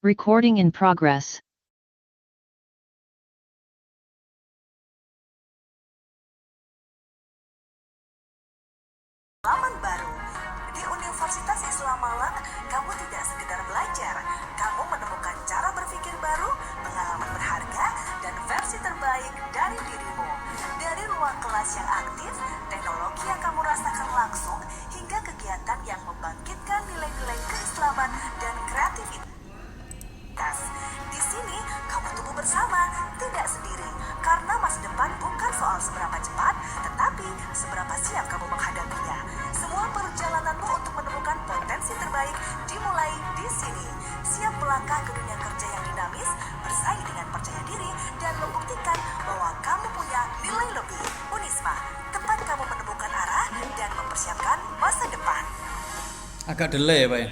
Recording in progress. Pengalaman baru. Di Universitas Islam Malang, kamu tidak sekedar belajar, kamu menemukan cara berpikir baru, pengalaman berharga, dan versi terbaik dari dirimu. Dari ruang kelas yang aktif, teknologi yang kamu rasakan langsung, hingga kegiatan yang membangkitkan nilai-nilai keislaman dan kreativitas. Di sini, kamu tumbuh bersama, tidak sendiri. Karena masa depan bukan soal seberapa cepat, tetapi seberapa siap kamu menghadapinya. Semua perjalananmu untuk menemukan potensi terbaik dimulai di sini. Siap melangkah ke dunia kerja yang dinamis, bersaing dengan percaya diri, dan membuktikan bahwa kamu punya nilai lebih. Unisma, tempat kamu menemukan arah dan mempersiapkan masa depan. Agak delay ya Pak ya?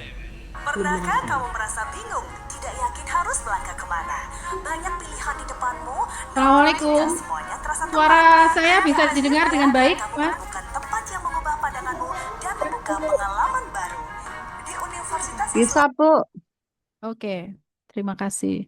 Pernahkah kamu merasa bingung, tidak yakin harus melangkah kemana? Banyak pilihan di depanmu, Assalamualaikum. tidak semuanya terasa tepat. Suara saya bisa Hanya didengar hasilnya dengan baik, kamu Mas? menemukan tempat yang mengubah pandanganmu dan membuka pengalaman baru. Di Universitas Bisa, Islam Bu. Oke, terima kasih.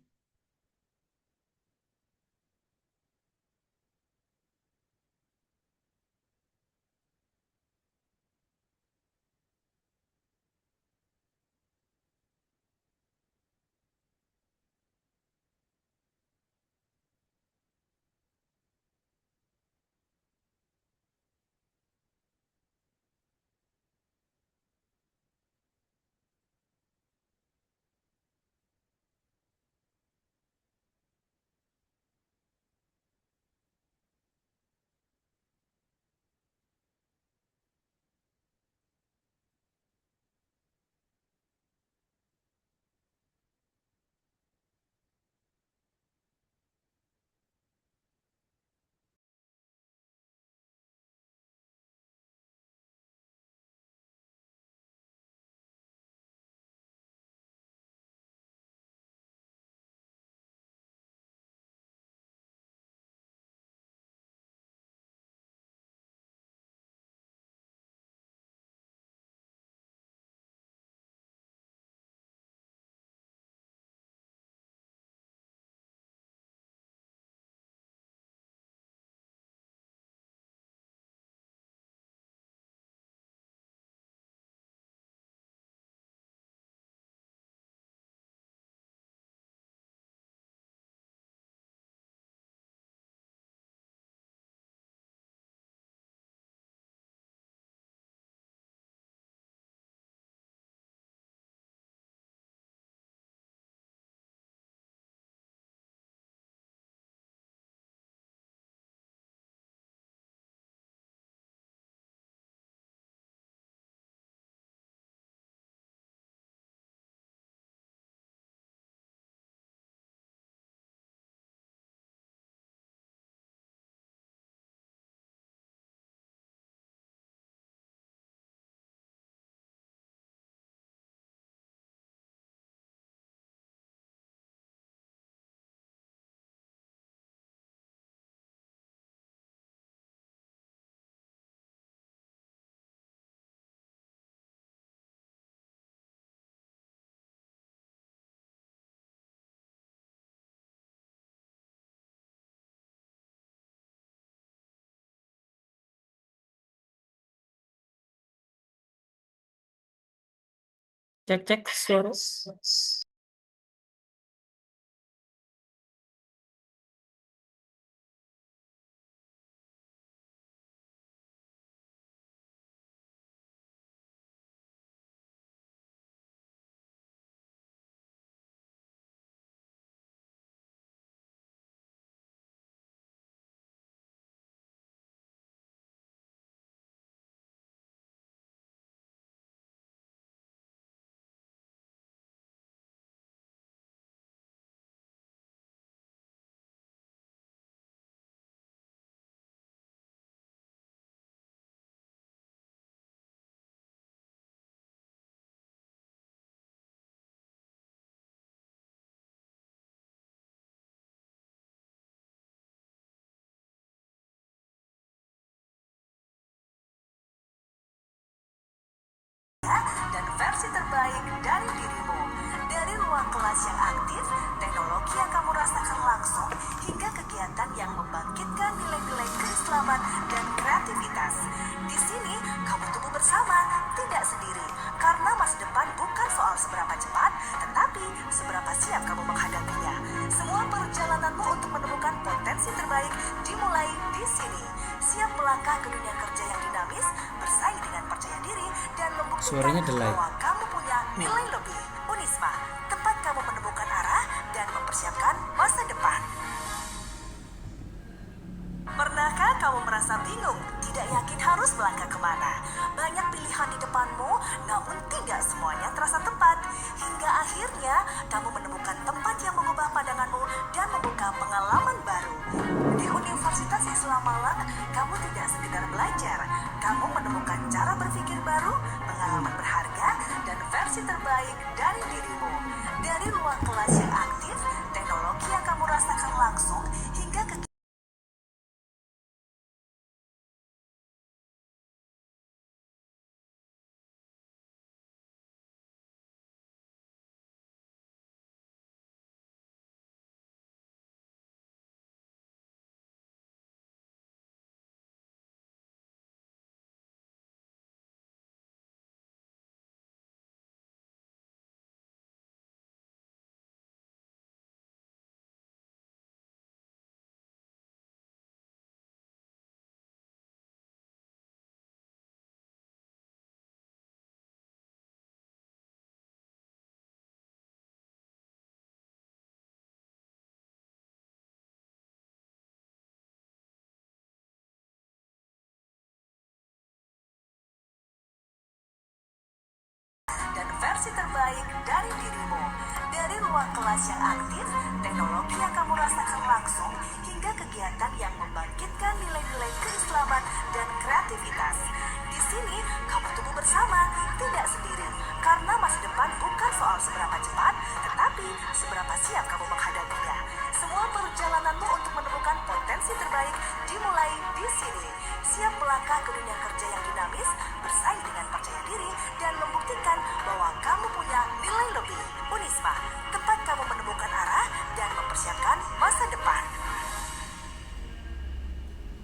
Cek cek suara. seberapa siap kamu menghadapinya. Semua perjalananmu untuk menemukan potensi terbaik dimulai di sini. Siap melangkah ke dunia kerja yang dinamis, bersaing dengan percaya diri, dan membuktikan Suaranya delay. bahwa kamu punya nilai lebih. Unisma, tempat kamu menemukan arah dan mempersiapkan masa depan. Pernahkah kamu merasa bingung, tidak yakin harus melangkah kemana? Banyak pilihan di depanmu, namun tidak semuanya terasa tepat. Hingga akhirnya, kamu menemukan tempat yang mengubah pandanganmu dan membuka pengalaman baru. Di Universitas Islam Malang, kamu tidak sekedar belajar. Kamu menemukan cara berpikir baru, pengalaman berharga, dan versi terbaik dari dirimu. Dari ruang kelas yang aktif, teknologi yang kamu rasakan langsung, hingga ke dan versi terbaik dari dirimu. Dari ruang kelas yang aktif, teknologi yang kamu rasakan langsung, hingga kegiatan yang membangkitkan nilai-nilai keislaman dan kreativitas. Di sini, kamu tumbuh bersama, tidak sendiri. Karena masa depan bukan soal seberapa cepat, tetapi seberapa siap kamu menghadapinya. Semua perjalananmu untuk menemukan potensi terbaik dimulai di sini. Siap melangkah ke dunia kerja yang dinamis, bersaing dengan percaya diri, dan membuktikan bahwa kamu punya nilai lebih. Unisma, tempat kamu menemukan arah dan mempersiapkan masa depan.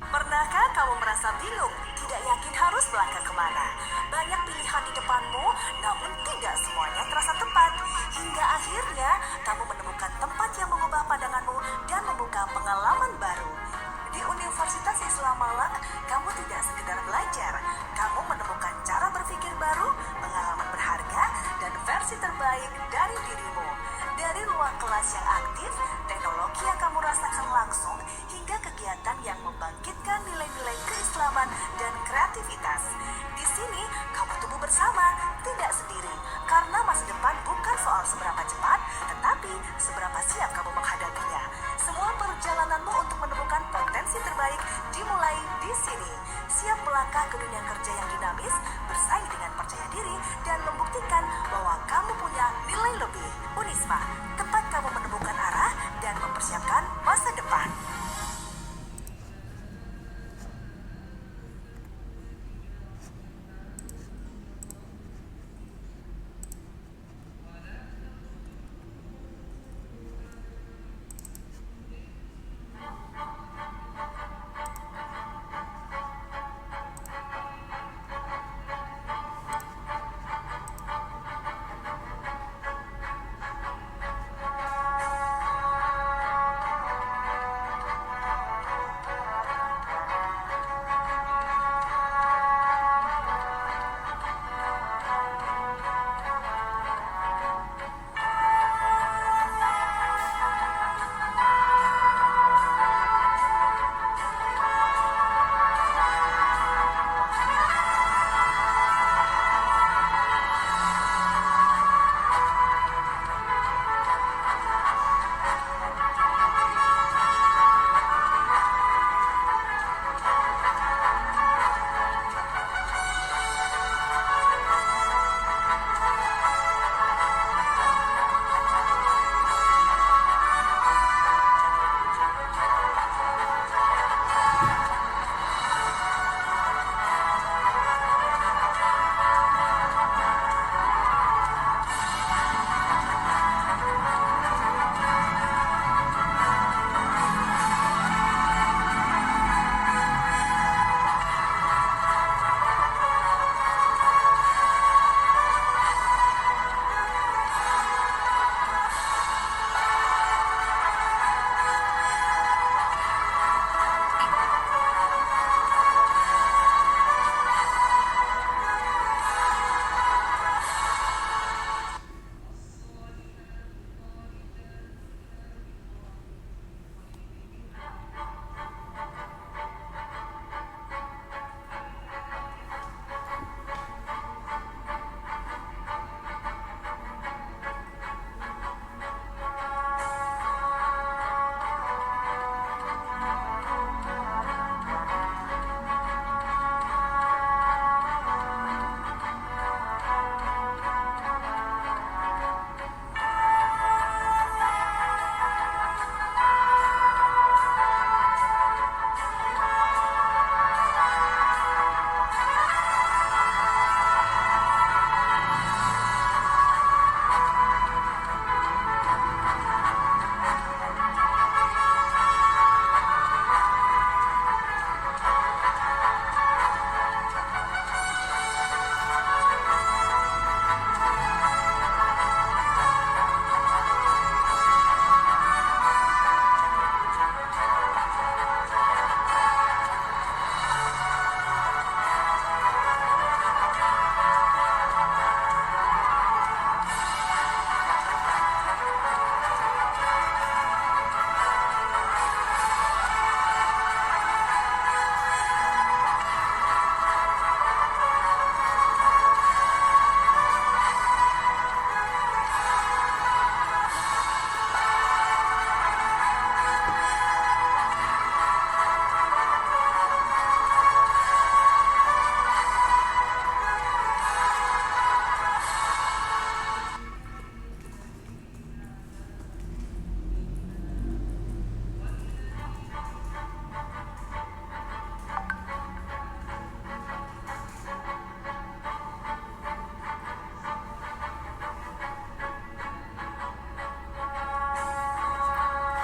Pernahkah kamu merasa bingung, tidak yakin harus melangkah kemana? Banyak pilihan di depanmu, namun tidak semuanya terasa tepat. Hingga akhirnya, kamu menemukan tempat yang mengubah pandanganmu dan membuka pengalaman baru. Di Universitas Islam Malang, kamu tidak sekedar belajar. Kamu menemukan cara berpikir baru, pengalaman berharga, dan versi terbaik dari dirimu. Dari ruang kelas yang aktif, teknologi yang kamu rasakan langsung, hingga kegiatan yang membangkitkan nilai-nilai keislaman dan kreativitas. Di sini, kamu tumbuh bersama, tidak sendiri. Karena masa depan bukan soal seberapa cepat, tetapi seberapa siap kamu menghadapinya. Semua perjalananmu untuk menemukan potensi terbaik dimulai di sini. Siap melangkah ke dunia kerja yang dinamis, bersaing dengan percaya diri, dan membuktikan bahwa kamu punya nilai lebih. Unisma, tempat kamu menemukan arah dan mempersiapkan masa depan.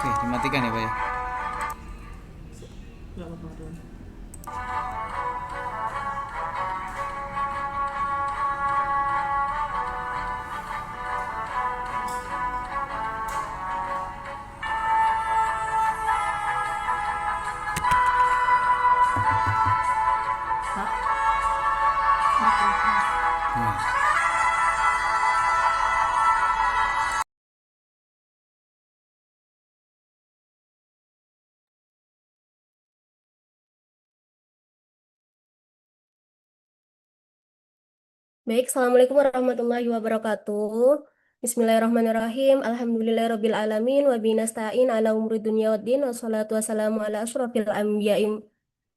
Oke, dimatikan ya Pak ya. Nah, Baik, Assalamualaikum warahmatullahi wabarakatuh. Bismillahirrahmanirrahim. Alhamdulillahirabbil alamin wa bihi nasta'in ala umuri dunya waddin wassalatu wassalamu ala asyrofil anbiya'i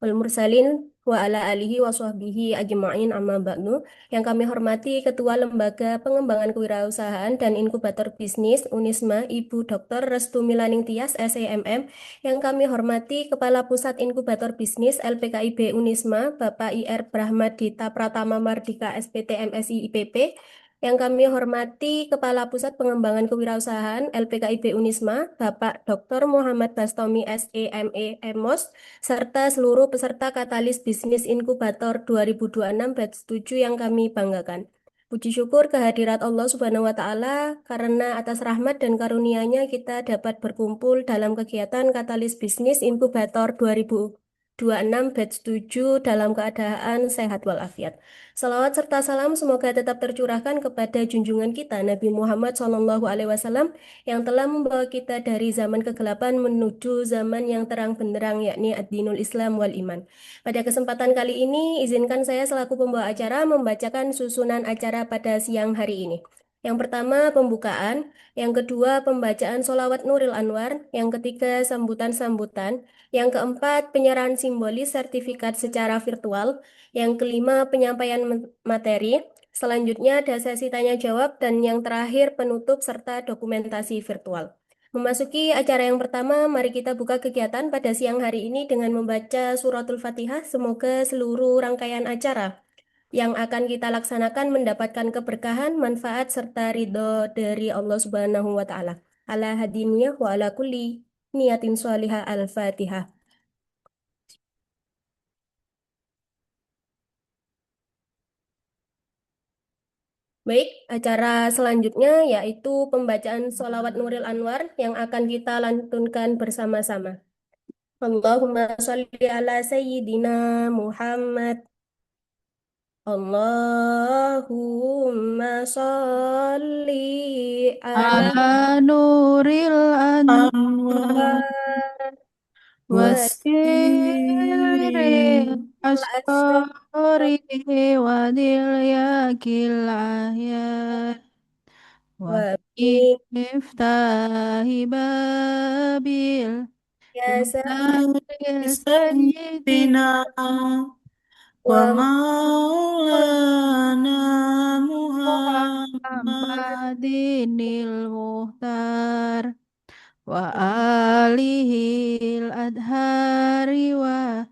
wal mursalin wa ala alihi wa sahbihi ajma'in amma ba'du. Yang kami hormati Ketua Lembaga Pengembangan Kewirausahaan dan Inkubator Bisnis Unisma Ibu Dr. Restu Milaning Tias SEMM. Yang kami hormati Kepala Pusat Inkubator Bisnis LPKIB Unisma Bapak IR Brahmadita Pratama Mardika SPT MSI IPP. Yang kami hormati Kepala Pusat Pengembangan Kewirausahaan LPKIB Unisma Bapak Dr. Muhammad Bastomi SEME MOS serta seluruh peserta Katalis Bisnis Inkubator 2026 batch 7 yang kami banggakan. Puji syukur kehadirat Allah Subhanahu wa Ta'ala karena atas rahmat dan karunia-Nya kita dapat berkumpul dalam kegiatan Katalis Bisnis Inkubator 2026 batch 7 dalam keadaan sehat walafiat. Salawat serta salam semoga tetap tercurahkan kepada junjungan kita Nabi Muhammad SAW yang telah membawa kita dari zaman kegelapan menuju zaman yang terang benderang yakni ad-dinul Islam wal iman. Pada kesempatan kali ini izinkan saya selaku pembawa acara membacakan susunan acara pada siang hari ini. Yang pertama pembukaan, yang kedua pembacaan sholawat Nuril Anwar, yang ketiga sambutan-sambutan, yang keempat penyerahan simbolis sertifikat secara virtual, yang kelima penyampaian materi, selanjutnya ada sesi tanya jawab, dan yang terakhir penutup serta dokumentasi virtual. Memasuki acara yang pertama, mari kita buka kegiatan pada siang hari ini dengan membaca suratul Fatihah. Semoga seluruh rangkaian acara yang akan kita laksanakan mendapatkan keberkahan, manfaat, serta ridho dari Allah Subhanahu wa Ta'ala. Ala hadiniyah wa ala kulli niyatin sholihah al-Fatihah. Baik, acara selanjutnya yaitu pembacaan sholawat Nuril Anwar yang akan kita lantunkan bersama-sama. Allahumma sholli ala Sayyidina Muhammad. Allahumma sholli ala Ala nuril anwar Muhammad wa wasiril asyraf asrori wa dilyakil ahyar wa wa iftahi babil ya hidayil sayyidina Sayyidina wa wa maulana Muhammad Muhammadinil Muhtar wa alihil adhari wa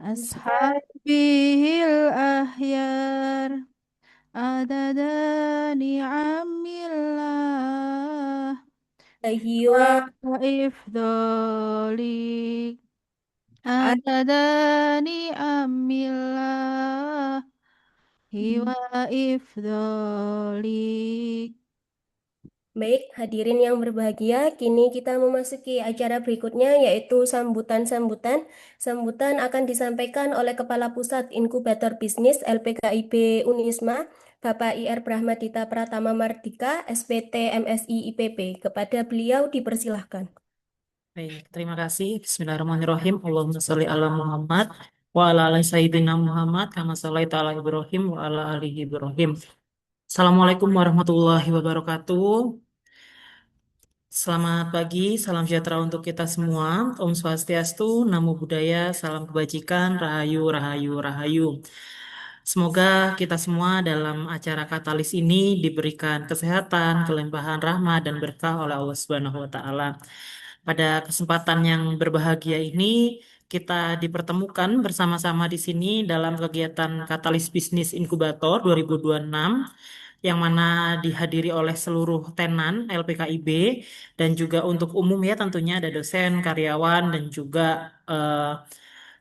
ashabihil ahyar adada ni'amillah hiwa wa ifdoli adada ni'amillah wa ifdoli. Baik, hadirin yang berbahagia, kini kita memasuki acara berikutnya yaitu sambutan-sambutan. Sambutan akan disampaikan oleh Kepala Pusat Inkubator Bisnis LPKIB Unisma, Bapak IR Brahmadita Pratama Mardika, SPT MSI IPP. Kepada beliau dipersilahkan. Baik, terima kasih. Bismillahirrahmanirrahim. Allahumma sholli ala Muhammad wa ala ali Sayyidina Muhammad kama shallaita ala Ibrahim wa ala ali Ibrahim. Assalamualaikum warahmatullahi wabarakatuh. Selamat pagi, salam sejahtera untuk kita semua. Om Swastiastu, Namo Buddhaya, salam kebajikan, Rahayu, Rahayu, Rahayu. Semoga kita semua dalam acara Katalis ini diberikan kesehatan, kelimpahan rahmat, dan berkah oleh Allah Subhanahu wa Ta'ala. Pada kesempatan yang berbahagia ini, kita dipertemukan bersama-sama di sini dalam kegiatan Katalis Bisnis Inkubator 2026 yang mana dihadiri oleh seluruh tenan LPKIB dan juga untuk umum ya tentunya ada dosen, karyawan dan juga eh,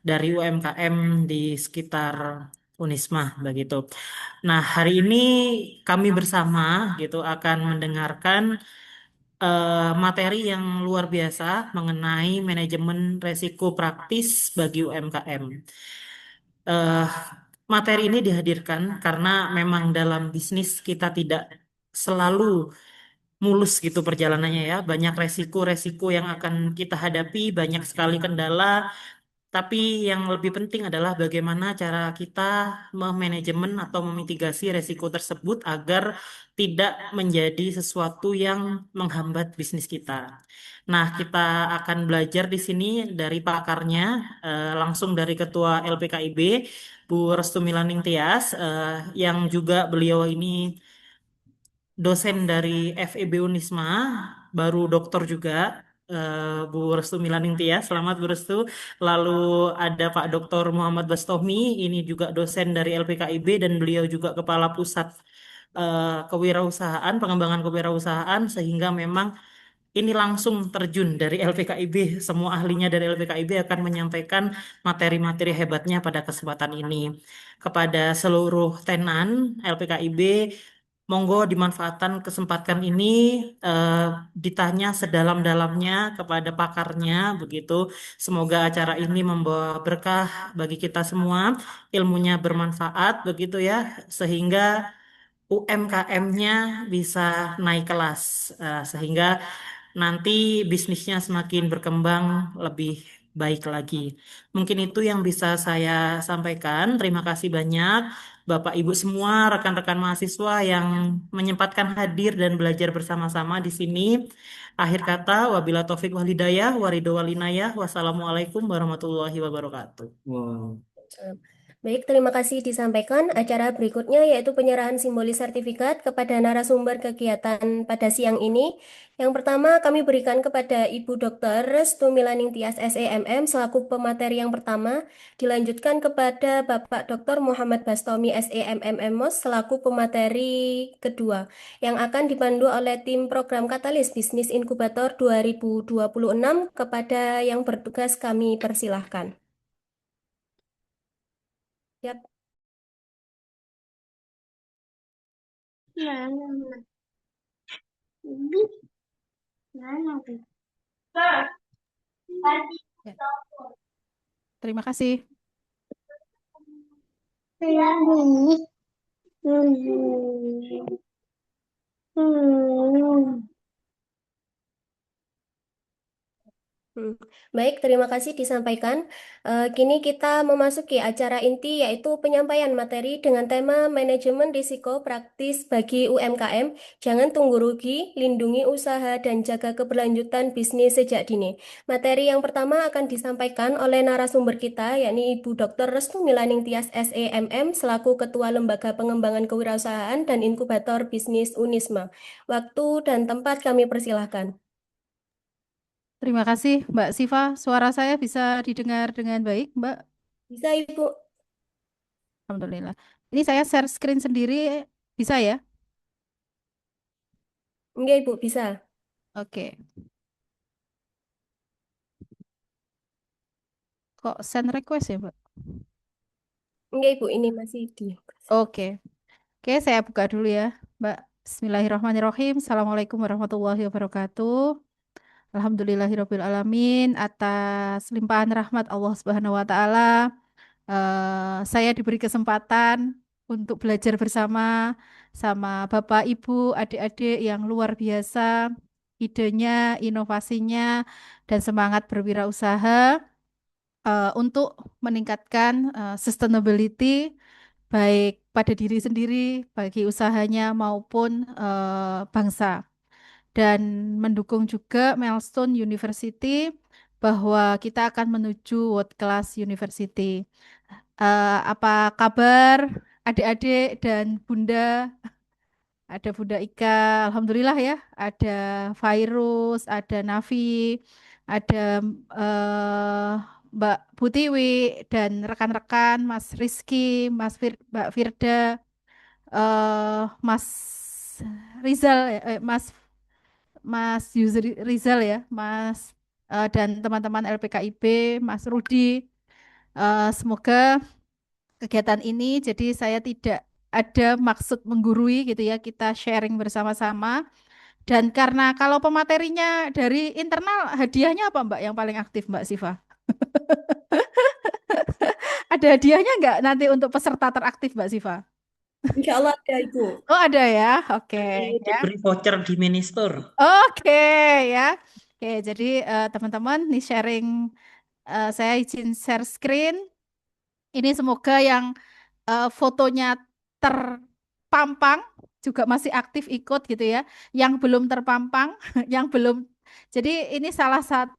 dari UMKM di sekitar Unisma begitu. Nah, hari ini kami bersama gitu akan mendengarkan materi yang luar biasa mengenai manajemen resiko praktis bagi UMKM. Eh, Materi ini dihadirkan karena memang dalam bisnis kita tidak selalu mulus gitu perjalanannya ya. Banyak resiko-resiko yang akan kita hadapi, banyak sekali kendala, tapi yang lebih penting adalah bagaimana cara kita memanajemen atau memitigasi resiko tersebut agar tidak menjadi sesuatu yang menghambat bisnis kita. Nah, kita akan belajar di sini dari pakarnya, langsung dari Ketua LPKIB, Bu Restu Milaning Tias, yang juga beliau ini dosen dari FEB Unisma, baru doktor juga, Bu Restu Milaning Tias. Selamat Bu Restu. Lalu ada Pak Dr. Muhammad Bastomi, ini juga dosen dari LPKIB dan beliau juga Kepala Pusat Kewirausahaan, Pengembangan Kewirausahaan, sehingga memang ini langsung terjun dari LPKIB. Semua ahlinya dari LPKIB akan menyampaikan materi-materi hebatnya pada kesempatan ini. Kepada seluruh tenan LPKIB, monggo dimanfaatkan kesempatan ini, eh, ditanya sedalam-dalamnya kepada pakarnya begitu. Semoga acara ini membawa berkah bagi kita semua, ilmunya bermanfaat begitu ya, sehingga UMKM-nya bisa naik kelas, sehingga nanti bisnisnya semakin berkembang lebih baik lagi. Mungkin itu yang bisa saya sampaikan. Terima kasih banyak Bapak Ibu semua, rekan-rekan mahasiswa yang menyempatkan hadir dan belajar bersama-sama di sini. Akhir kata, wabila taufik wal hidayah, warido walinayah, wassalamualaikum warahmatullahi wabarakatuh. Wow. Baik, terima kasih disampaikan. Acara berikutnya yaitu penyerahan simbolis sertifikat kepada narasumber kegiatan pada siang ini. Yang pertama kami berikan kepada Ibu Dr. Restu Milaning Tias SEMM selaku pemateri yang pertama. Dilanjutkan kepada Bapak Dr. Muhammad Bastomi SEMM MOS selaku pemateri kedua yang akan dipandu oleh tim program Katalis Bisnis Inkubator 2026. Kepada yang bertugas kami persilahkan. Yap. Ya, terima kasih. Hmm. Baik, terima kasih disampaikan. Kini kita memasuki acara inti yaitu penyampaian materi dengan tema manajemen risiko praktis bagi UMKM. Jangan tunggu rugi, lindungi usaha dan jaga keberlanjutan bisnis sejak dini. Materi yang pertama akan disampaikan oleh narasumber kita yakni Ibu Dr. Restu Milaning Tias SEMM selaku Ketua Lembaga Pengembangan Kewirausahaan dan Inkubator Bisnis Unisma. Waktu dan tempat kami persilahkan. Terima kasih, Mbak Siva. Suara saya bisa didengar dengan baik, Mbak. Bisa Ibu? Alhamdulillah. Ini saya share screen sendiri, bisa ya? Enggak Ibu, bisa. Oke. Kok send request ya, Mbak? Enggak Ibu, ini masih di. Oke. Oke, saya buka dulu ya, Mbak. Bismillahirrahmanirrahim. Assalamualaikum warahmatullahi wabarakatuh. Alhamdulillahirabbil alamin atas limpahan rahmat Allah Subhanahu wa taala. Saya diberi kesempatan untuk belajar bersama sama Bapak, Ibu, adik-adik yang luar biasa, idenya, inovasinya, dan semangat berwirausaha untuk meningkatkan sustainability baik pada diri sendiri, bagi usahanya maupun bangsa dan mendukung juga Milestone University bahwa kita akan menuju World Class University. Apa kabar adik-adik dan Bunda? Ada Bunda Ika, Alhamdulillah ya. Ada Virus, ada Nafi, ada eh, Mbak Butiwi dan rekan-rekan Mas Rizky, Mbak Firda, Mas Rizal, Mas Mas Yusri Rizal ya, Mas dan teman-teman LPKIB, Mas Rudi. Semoga kegiatan ini jadi saya tidak ada maksud menggurui gitu ya, kita sharing bersama-sama. Dan karena kalau pematerinya dari internal, hadiahnya apa Mbak yang paling aktif Mbak Siva? Ada hadiahnya nggak nanti untuk peserta teraktif Mbak Siva? Insya Allah ada Ibu. Oh ada ya, oke ya. Diberi voucher di Ministore. Oke ya. Oke, jadi teman-teman nih sharing, saya izin share screen. Ini semoga yang fotonya terpampang juga masih aktif ikut gitu ya. Yang belum terpampang, yang belum. Jadi ini salah satu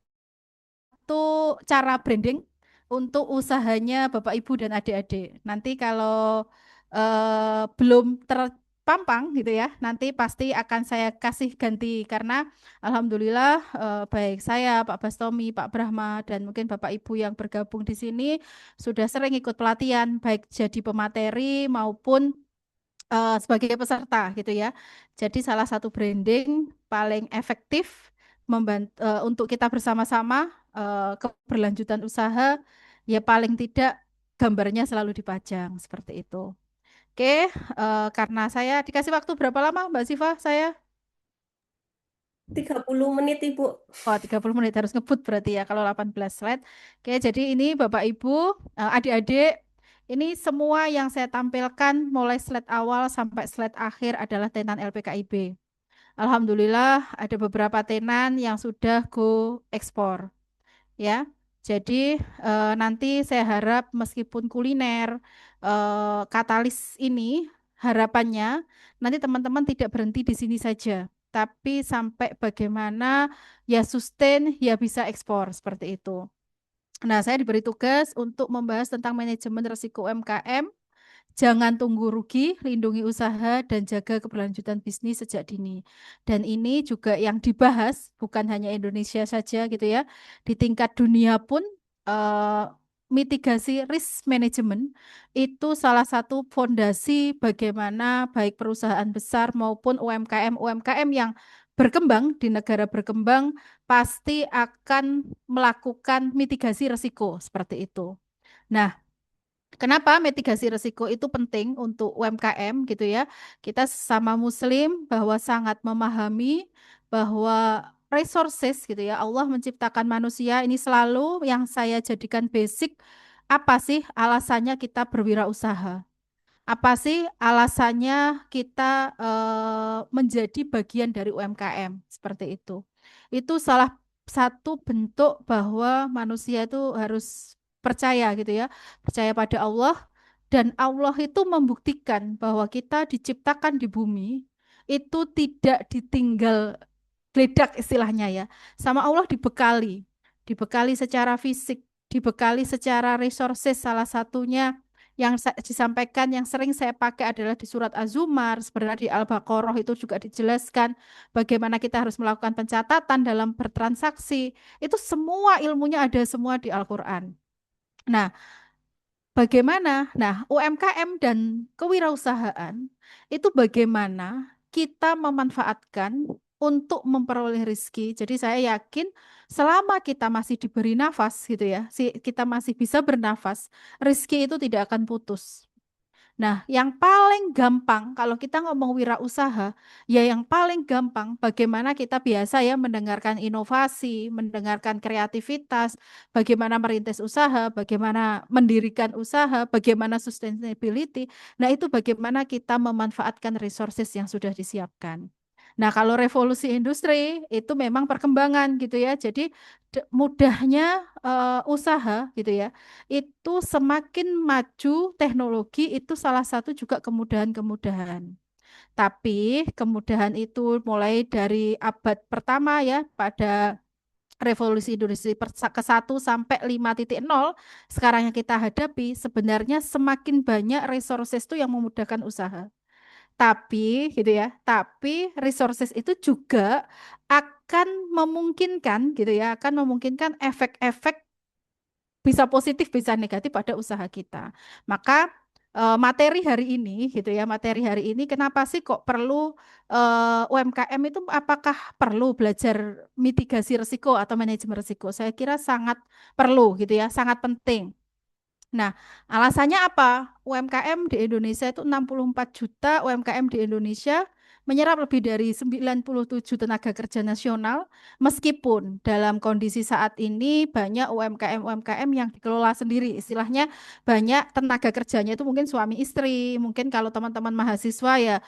cara branding untuk usahanya Bapak Ibu dan adik-adik. Nanti kalau belum terpampang gitu ya, nanti pasti akan saya kasih ganti karena alhamdulillah baik saya, Pak Bastomi, Pak Brahma dan mungkin Bapak Ibu yang bergabung di sini sudah sering ikut pelatihan baik jadi pemateri maupun sebagai peserta gitu ya. Jadi salah satu branding paling efektif membantu untuk kita bersama-sama keberlanjutan usaha ya paling tidak gambarnya selalu dipajang seperti itu. Oke, karena saya dikasih waktu berapa lama Mbak Siva? Saya 30 menit Ibu. oh 30 menit harus ngebut berarti ya kalau 18 slide. Oke, jadi ini Bapak Ibu, adik-adik, ini semua yang saya tampilkan mulai slide awal sampai slide akhir adalah tenan LPKIB. Alhamdulillah ada beberapa tenan yang sudah go ekspor ya. Jadi nanti saya harap meskipun kuliner katalis ini harapannya nanti teman-teman tidak berhenti di sini saja, tapi sampai bagaimana ya sustain ya bisa ekspor seperti itu. Nah, saya diberi tugas untuk membahas tentang manajemen risiko UMKM. Jangan tunggu rugi, lindungi usaha dan jaga keberlanjutan bisnis sejak dini. Dan ini juga yang dibahas bukan hanya Indonesia saja gitu ya. Di tingkat dunia pun eh, mitigasi risk management itu salah satu fondasi bagaimana baik perusahaan besar maupun UMKM yang berkembang di negara berkembang pasti akan melakukan mitigasi risiko seperti itu. Nah, kenapa mitigasi risiko itu penting untuk UMKM gitu ya? Kita sama Muslim bahwa sangat memahami bahwa resources gitu ya, Allah menciptakan manusia ini selalu yang saya jadikan basic apa sih alasannya kita berwirausaha? Apa sih alasannya kita menjadi bagian dari UMKM seperti itu? Itu salah satu bentuk bahwa manusia itu harus percaya gitu ya, percaya pada Allah dan Allah itu membuktikan bahwa kita diciptakan di bumi itu tidak ditinggal geledak istilahnya ya. Sama Allah dibekali, dibekali secara fisik, dibekali secara resources salah satunya yang disampaikan yang sering saya pakai adalah di surat Az-Zumar, sebenarnya di Al-Baqarah itu juga dijelaskan bagaimana kita harus melakukan pencatatan dalam bertransaksi. Itu semua ilmunya ada semua di Al-Qur'an. Nah, bagaimana? Nah, UMKM dan kewirausahaan itu bagaimana kita memanfaatkan untuk memperoleh rezeki. Jadi saya yakin selama kita masih diberi nafas gitu ya, kita masih bisa bernafas, rezeki itu tidak akan putus. Nah, yang paling gampang kalau kita ngomong wirausaha, ya yang paling gampang bagaimana kita biasa ya mendengarkan inovasi, mendengarkan kreativitas, bagaimana merintis usaha, bagaimana mendirikan usaha, bagaimana sustainability. Nah, itu bagaimana kita memanfaatkan resources yang sudah disiapkan. Nah, kalau revolusi industri itu memang perkembangan gitu ya. Jadi mudahnya usaha gitu ya itu semakin maju teknologi itu salah satu juga kemudahan-kemudahan. Tapi kemudahan itu mulai dari abad pertama ya pada revolusi industri ke 1 sampai 5.0 sekarang yang kita hadapi sebenarnya semakin banyak resources itu yang memudahkan usaha. Tapi gitu ya, tapi resources itu juga akan memungkinkan gitu ya, akan memungkinkan efek-efek bisa positif, bisa negatif pada usaha kita. Maka materi hari ini gitu ya, materi hari ini kenapa sih kok perlu UMKM itu apakah perlu belajar mitigasi risiko atau manajemen risiko? Saya kira sangat perlu gitu ya, sangat penting. Nah, alasannya apa? UMKM di Indonesia itu 64 juta UMKM di Indonesia menyerap lebih dari 97 tenaga kerja nasional, meskipun dalam kondisi saat ini banyak UMKM-UMKM yang dikelola sendiri. Istilahnya banyak tenaga kerjanya itu mungkin suami istri, mungkin kalau teman-teman mahasiswa ya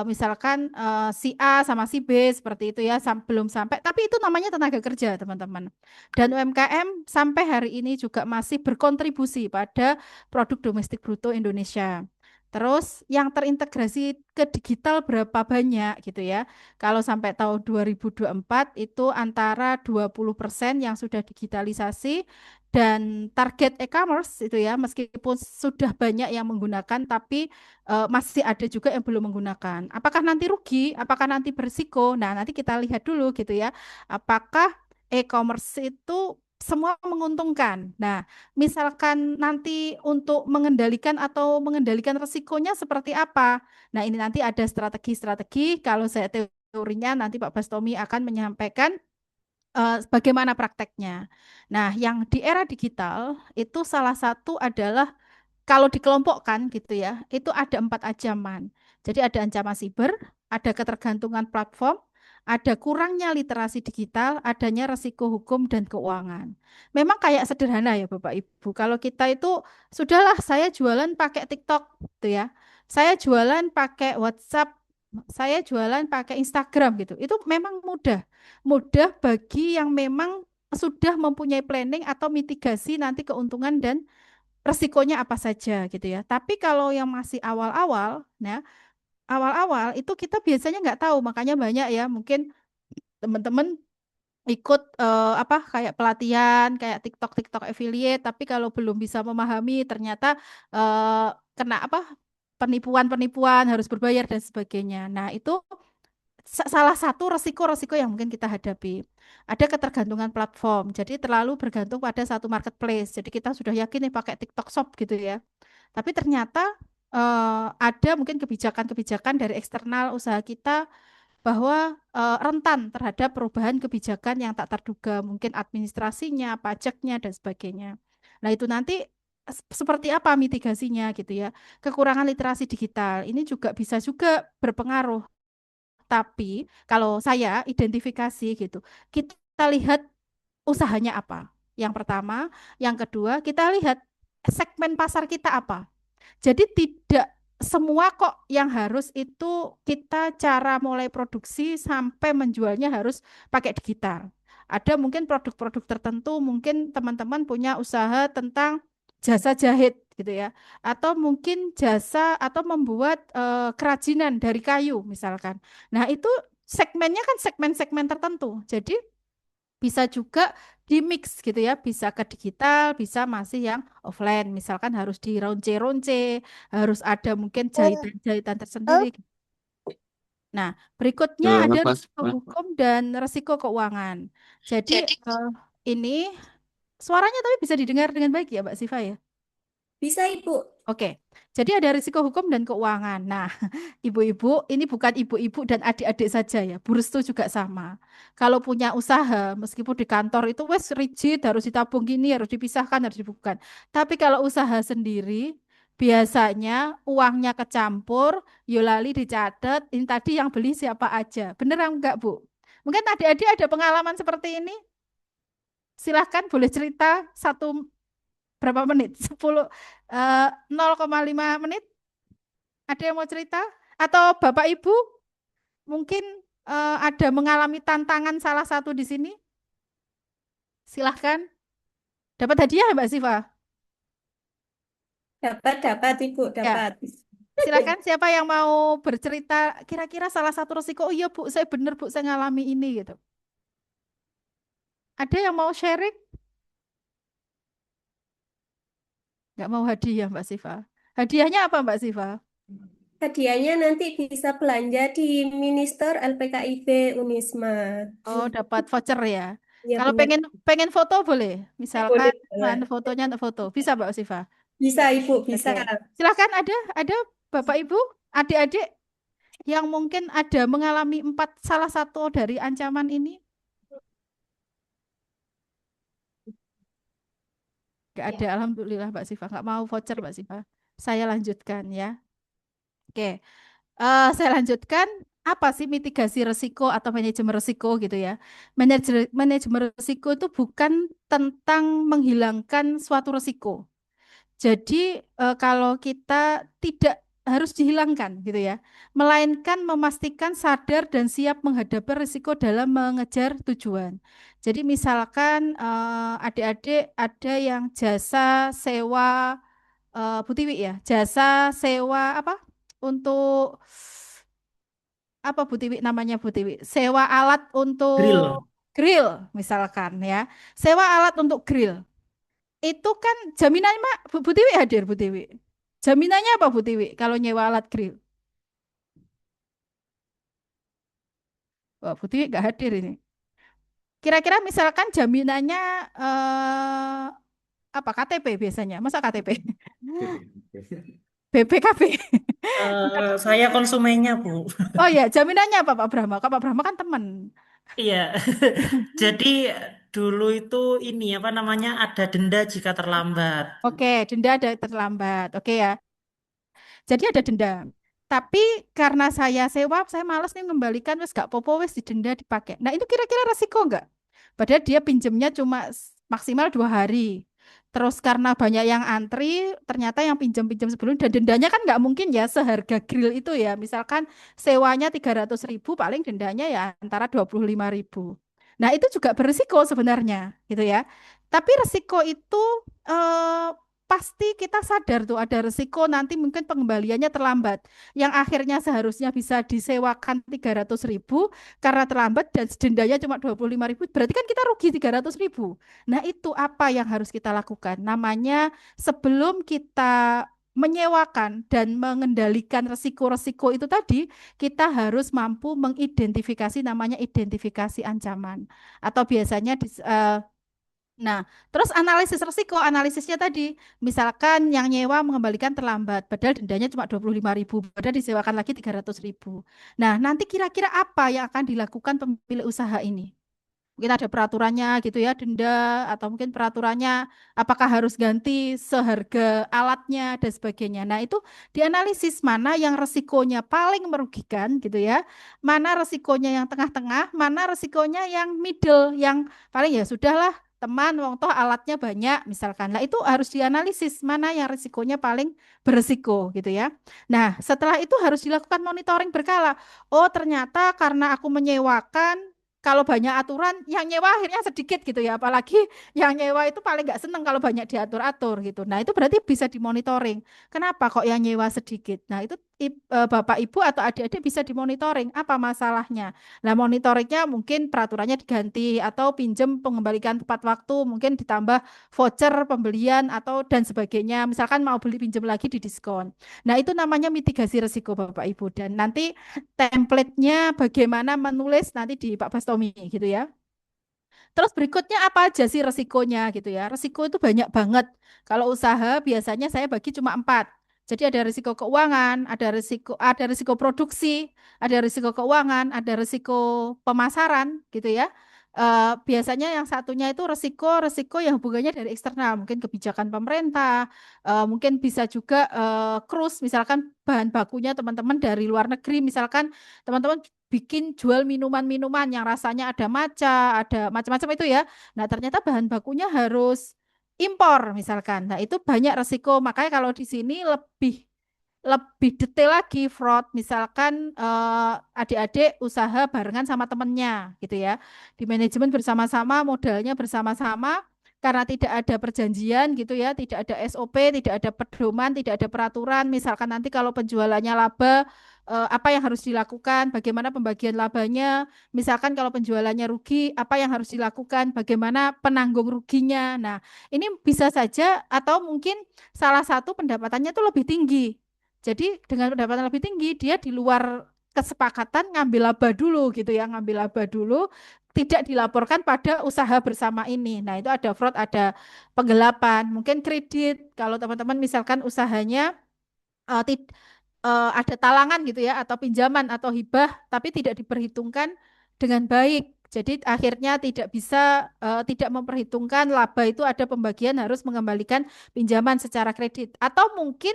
misalkan si A sama si B seperti itu ya, belum sampai, tapi itu namanya tenaga kerja, teman-teman. Dan UMKM sampai hari ini juga masih berkontribusi pada produk domestik bruto Indonesia. Terus yang terintegrasi ke digital berapa banyak gitu ya. Kalau sampai tahun 2024 itu antara 20% yang sudah digitalisasi dan target e-commerce itu ya meskipun sudah banyak yang menggunakan tapi masih ada juga yang belum menggunakan. Apakah nanti rugi? Apakah nanti berisiko? Nah, nanti kita lihat dulu gitu ya. Apakah e-commerce itu semua menguntungkan. Nah, misalkan nanti untuk mengendalikan resikonya seperti apa? Nah, ini nanti ada strategi-strategi. Kalau saya teorinya nanti Pak Bastomi akan menyampaikan bagaimana prakteknya. Nah, yang di era digital itu salah satu adalah kalau dikelompokkan gitu ya, itu ada 4 ancaman. Jadi ada ancaman siber, ada ketergantungan platform, ada kurangnya literasi digital, adanya resiko hukum dan keuangan. Memang kayak sederhana ya Bapak Ibu. Kalau kita itu sudahlah saya jualan pakai TikTok gitu ya. Saya jualan pakai WhatsApp, saya jualan pakai Instagram gitu. Itu memang mudah. Mudah bagi yang memang sudah mempunyai planning atau mitigasi nanti keuntungan dan resikonya apa saja gitu ya. Tapi kalau yang masih awal-awal, nah awal-awal itu kita biasanya nggak tahu, makanya banyak ya mungkin teman-teman ikut apa kayak pelatihan, kayak TikTok TikTok affiliate, tapi kalau belum bisa memahami ternyata kena apa penipuan-penipuan harus berbayar dan sebagainya. Nah itu salah satu resiko-resiko yang mungkin kita hadapi. Ada ketergantungan platform, jadi terlalu bergantung pada satu marketplace. Jadi kita sudah yakin nih pakai TikTok Shop gitu ya. Tapi ternyata ada mungkin kebijakan-kebijakan dari eksternal usaha kita bahwa rentan terhadap perubahan kebijakan yang tak terduga, mungkin administrasinya, pajaknya, dan sebagainya. Nah itu nanti seperti apa mitigasinya gitu ya. Kekurangan literasi digital ini juga bisa juga berpengaruh, tapi kalau saya identifikasi gitu, kita lihat usahanya apa. Yang pertama, yang kedua, kita lihat segmen pasar kita apa. Jadi tidak semua kok yang harus itu kita cara mulai produksi sampai menjualnya harus pakai digital. Ada mungkin produk-produk tertentu, mungkin teman-teman punya usaha tentang jasa jahit gitu ya, atau mungkin jasa atau membuat kerajinan dari kayu misalkan. Nah itu segmennya kan segmen-segmen tertentu. Jadi bisa juga di mix gitu ya, bisa ke digital, bisa masih yang offline. Misalkan harus dironce-ronce, harus ada mungkin jahitan-jahitan tersendiri. Nah, berikutnya ada risiko hukum dan risiko keuangan. Jadi ini suaranya tapi bisa didengar dengan baik ya, Mbak Siva ya? Bisa, Ibu. Oke, jadi ada risiko hukum dan keuangan. Nah, ibu-ibu, ini bukan ibu-ibu dan adik-adik saja ya, Bu Restu juga sama. Kalau punya usaha, meskipun di kantor itu wes rigid, harus ditabung gini, harus dipisahkan, harus dibukukan. Tapi kalau usaha sendiri, biasanya uangnya kecampur, yolali dicatat, ini tadi yang beli siapa aja. Beneran enggak, Bu? Mungkin adik-adik ada pengalaman seperti ini? Silahkan boleh cerita berapa menit? 0,5 menit? Ada yang mau cerita? Atau Bapak Ibu mungkin ada mengalami tantangan salah satu di sini? Silahkan. Dapat hadiah ya, Mbak Siva? Dapat, dapat, Ibu, Ya, dapat. silakan siapa yang mau bercerita kira-kira salah satu resiko, oh iya Bu, saya benar Bu, saya ngalami ini gitu. Ada yang mau sharing? Nggak mau hadiah Mbak Siva. Hadiahnya apa Mbak Siva? Hadiahnya nanti bisa belanja di Minister LPKIB Unisma. Oh, dapat voucher ya. Ya Kalau benar. pengen pengen foto boleh. Boleh Misalkan banget. fotonya untuk foto. Bisa Mbak Siva? Bisa, Ibu, bisa. Oke. Silakan ada Bapak Ibu, adik-adik yang mungkin ada mengalami salah satu dari ancaman ini. Nggak ada, alhamdulillah Mbak Siva. Nggak mau voucher Mbak Siva. Saya lanjutkan ya. Oke. Saya lanjutkan, apa sih mitigasi risiko atau manajemen risiko gitu ya. Manajemen risiko itu bukan tentang menghilangkan suatu risiko. Jadi kalau kita tidak harus dihilangkan gitu ya, melainkan memastikan sadar dan siap menghadapi risiko dalam mengejar tujuan. Jadi misalkan adik-adik ada yang jasa sewa Bu Tiwi ya, jasa sewa apa untuk apa Bu Tiwi namanya Bu Tiwi? Sewa alat Grill. untuk grill misalkan ya. Sewa alat untuk grill. Itu kan jaminannya Bu Tiwi hadir Bu Tiwi. Jaminannya apa Bu Tiwi kalau nyewa alat grill? Wah, Bu Tiwi nggak hadir ini. Kira-kira misalkan jaminannya apa KTP biasanya? Masa KTP? BPKB. Saya konsumennya, Bu. Oh ya, jaminannya apa Pak Brahma? Pak Brahma kan teman. Iya. Jadi dulu itu ini apa namanya ada denda jika terlambat. Oke, denda ada terlambat. Oke ya. Jadi ada denda. Tapi karena saya sewa, saya malas nih membalikan wes gak popo wes didenda dipakai. Nah itu kira-kira resiko nggak? Padahal dia pinjemnya cuma maksimal 2 hari. Terus karena banyak yang antri, ternyata yang pinjam-pinjam sebelum dan dendanya kan nggak mungkin ya seharga grill itu ya. Misalkan sewanya 300.000, paling dendanya ya antara 25.000. Nah itu juga berisiko sebenarnya, gitu ya. Tapi resiko itu eh, pasti kita sadar tuh ada resiko nanti mungkin pengembaliannya terlambat. Yang akhirnya seharusnya bisa disewakan 300.000 karena terlambat dan dendanya cuma 25.000, berarti kan kita rugi 300.000. Nah itu apa yang harus kita lakukan? Namanya sebelum kita menyewakan dan mengendalikan resiko-resiko itu tadi, kita harus mampu mengidentifikasi namanya identifikasi ancaman. Atau biasanya nah, terus analisis risiko, analisisnya tadi, misalkan yang nyewa mengembalikan terlambat, padahal dendanya cuma 25.000, padahal disewakan lagi 300.000. Nah, nanti kira-kira apa yang akan dilakukan pemilik usaha ini? Mungkin ada peraturannya gitu ya, denda, atau mungkin peraturannya apakah harus ganti seharga alatnya dan sebagainya. Nah, itu dianalisis mana yang resikonya paling merugikan gitu ya, mana resikonya yang tengah-tengah, mana resikonya yang middle, yang paling ya sudahlah teman, wong toh alatnya banyak misalkan. Nah, itu harus dianalisis mana yang risikonya paling beresiko gitu ya. Nah, setelah itu harus dilakukan monitoring berkala. Oh, ternyata karena aku menyewakan kalau banyak aturan, yang nyewa akhirnya sedikit gitu ya. Apalagi yang nyewa itu paling nggak seneng kalau banyak diatur-atur gitu. Nah, itu berarti bisa dimonitoring. Kenapa kok yang nyewa sedikit? Nah, itu Bapak Ibu atau adik-adik bisa dimonitoring apa masalahnya. Nah, monitoringnya mungkin peraturannya diganti atau pinjem pengembalikan tepat waktu, mungkin ditambah voucher pembelian atau dan sebagainya. Misalkan mau beli pinjam lagi di diskon. Nah, itu namanya mitigasi risiko Bapak Ibu. Dan nanti template-nya bagaimana menulis nanti di Pak Bastomi gitu ya. Terus berikutnya apa aja sih resikonya gitu ya? Resiko itu banyak banget. Kalau usaha biasanya saya bagi cuma 4. Jadi ada risiko keuangan, ada risiko produksi, ada risiko keuangan, ada risiko pemasaran gitu ya. Biasanya yang satunya itu resiko-resiko yang hubungannya dari eksternal, mungkin kebijakan pemerintah, mungkin bisa juga krus, misalkan bahan bakunya teman-teman dari luar negeri, misalkan teman-teman bikin jual minuman-minuman yang rasanya ada matcha, ada macam-macam itu ya. Nah, ternyata bahan bakunya harus impor misalkan. Nah, itu banyak resiko. Makanya kalau di sini lebih lebih detail lagi fraud misalkan adik-adik usaha barengan sama temennya gitu ya di manajemen bersama-sama modalnya bersama-sama karena tidak ada perjanjian gitu ya tidak ada SOP tidak ada pedoman tidak ada peraturan misalkan nanti kalau penjualannya laba apa yang harus dilakukan bagaimana pembagian labanya misalkan kalau penjualannya rugi apa yang harus dilakukan bagaimana penanggung ruginya nah ini bisa saja atau mungkin salah satu pendapatannya itu lebih tinggi jadi dengan pendapatan lebih tinggi, dia di luar kesepakatan ngambil laba dulu gitu ya, ngambil laba dulu tidak dilaporkan pada usaha bersama ini. Nah, itu ada fraud, ada penggelapan, mungkin kredit. Kalau teman-teman misalkan usahanya eh, tid- ada talangan gitu ya, atau pinjaman atau hibah, tapi tidak diperhitungkan dengan baik. Jadi akhirnya tidak bisa, tidak memperhitungkan laba itu ada pembagian harus mengembalikan pinjaman secara kredit. Atau mungkin